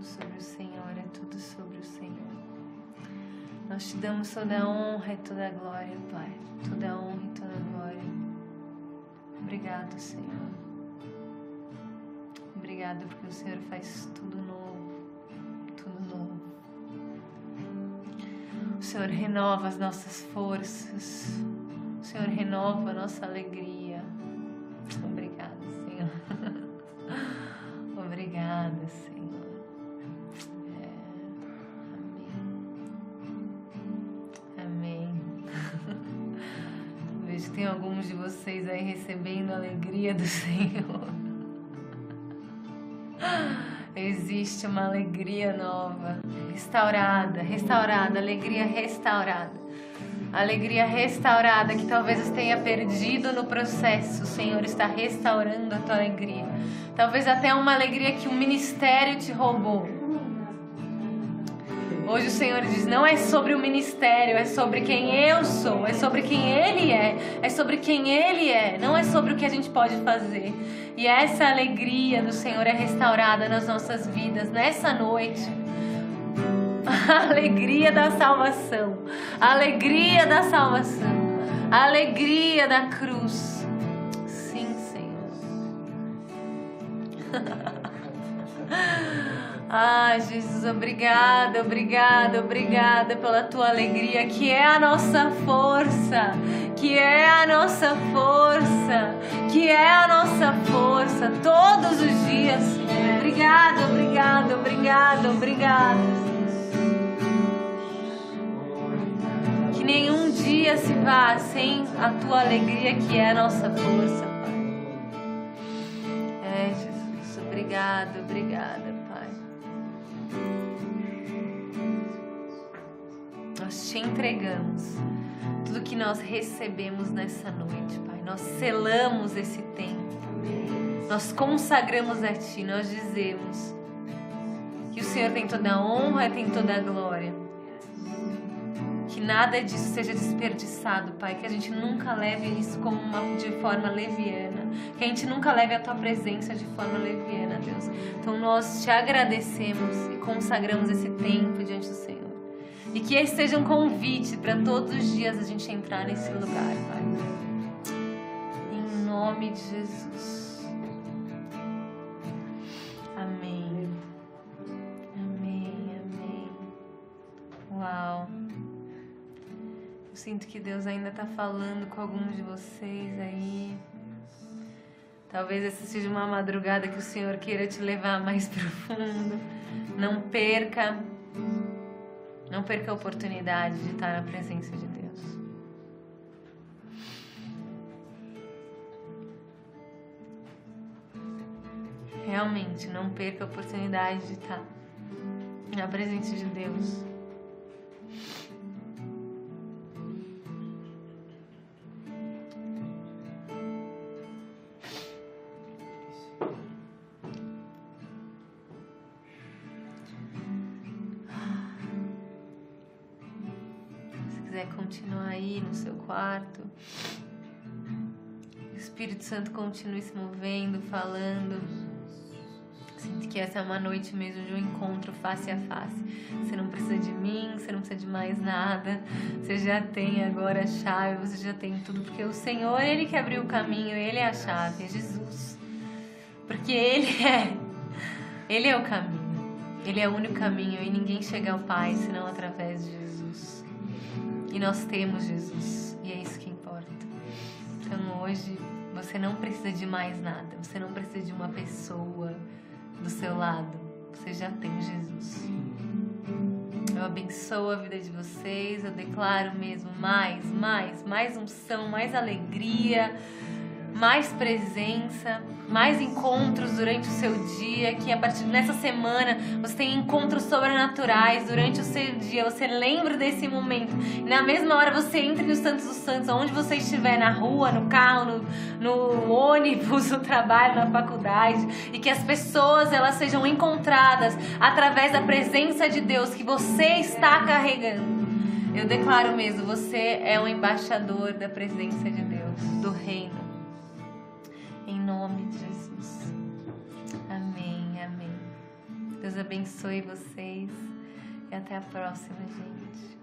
Sobre o Senhor, é tudo sobre o Senhor. Nós te damos toda a honra e toda a glória, Pai. Toda a honra e toda a glória. Obrigado, Senhor. Obrigado porque o Senhor faz tudo novo. Tudo novo. O Senhor renova as nossas forças. O Senhor renova a nossa alegria. Obrigado, Senhor. Obrigada, Senhor. Tem alguns de vocês aí recebendo a alegria do Senhor. Existe uma alegria nova, restaurada, alegria restaurada. Alegria restaurada que talvez você tenha perdido no processo. O Senhor está restaurando a tua alegria. Talvez até uma alegria que o ministério te roubou. Hoje o Senhor diz, não é sobre o ministério, é sobre quem eu sou, é sobre quem Ele é sobre quem Ele é, não é sobre o que a gente pode fazer. E essa alegria do Senhor é restaurada nas nossas vidas, nessa noite. A alegria da salvação, a alegria da salvação, a alegria da cruz. Sim, Senhor. Ah, Jesus, obrigada, obrigada, obrigada pela tua alegria, que é a nossa força, que é a nossa força, que é a nossa força todos os dias, Senhor. Obrigada, obrigada, obrigada, obrigada. Que nenhum dia se vá sem a tua alegria, que é a nossa força, Pai. É, Jesus, obrigada, obrigada, Pai. Nós te entregamos tudo que nós recebemos nessa noite, Pai. Nós selamos esse tempo. Nós consagramos a Ti. Nós dizemos que o Senhor tem toda a honra e tem toda a glória. Que nada disso seja desperdiçado, Pai. Que a gente nunca leve isso como de forma leviana. Que a gente nunca leve a Tua presença de forma leviana, Deus. Então nós te agradecemos e consagramos esse tempo diante do Senhor. E que esse seja um convite para todos os dias a gente entrar nesse lugar, Pai. Em nome de Jesus. Amém. Amém, amém. Uau. Eu sinto que Deus ainda está falando com alguns de vocês aí. Talvez essa seja uma madrugada que o Senhor queira te levar mais profundo. Não perca a oportunidade de estar na presença de Deus. Realmente, não perca a oportunidade de estar na presença de Deus. quiser continuar aí no seu quarto, o Espírito Santo continue se movendo, falando. Sinto que essa é uma noite mesmo de um encontro face a face. Você não precisa de mim, você não precisa de mais nada. Você já tem agora a chave, você já tem tudo. Porque o Senhor, Ele que abriu o caminho, Ele é a chave, é Jesus. Porque Ele é o caminho. Ele é o único caminho e ninguém chega ao Pai senão através de Jesus. E nós temos Jesus e é isso que importa. Então hoje você não precisa de mais nada. Você não precisa de uma pessoa do seu lado. Você já tem Jesus. Eu abençoo a vida de vocês. Eu declaro mesmo mais unção, mais alegria, mais presença, mais encontros durante o seu dia, que a partir dessa semana você tem encontros sobrenaturais durante o seu dia, você lembra desse momento, e na mesma hora você entre nos Santos dos Santos, onde você estiver, na rua, no carro, no ônibus, no trabalho, na faculdade, e que as pessoas elas sejam encontradas através da presença de Deus que você está carregando. Eu declaro mesmo, você é um embaixador da presença de Deus, do reino. Em nome de Jesus. Amém, amém. Deus abençoe vocês e até a próxima, gente.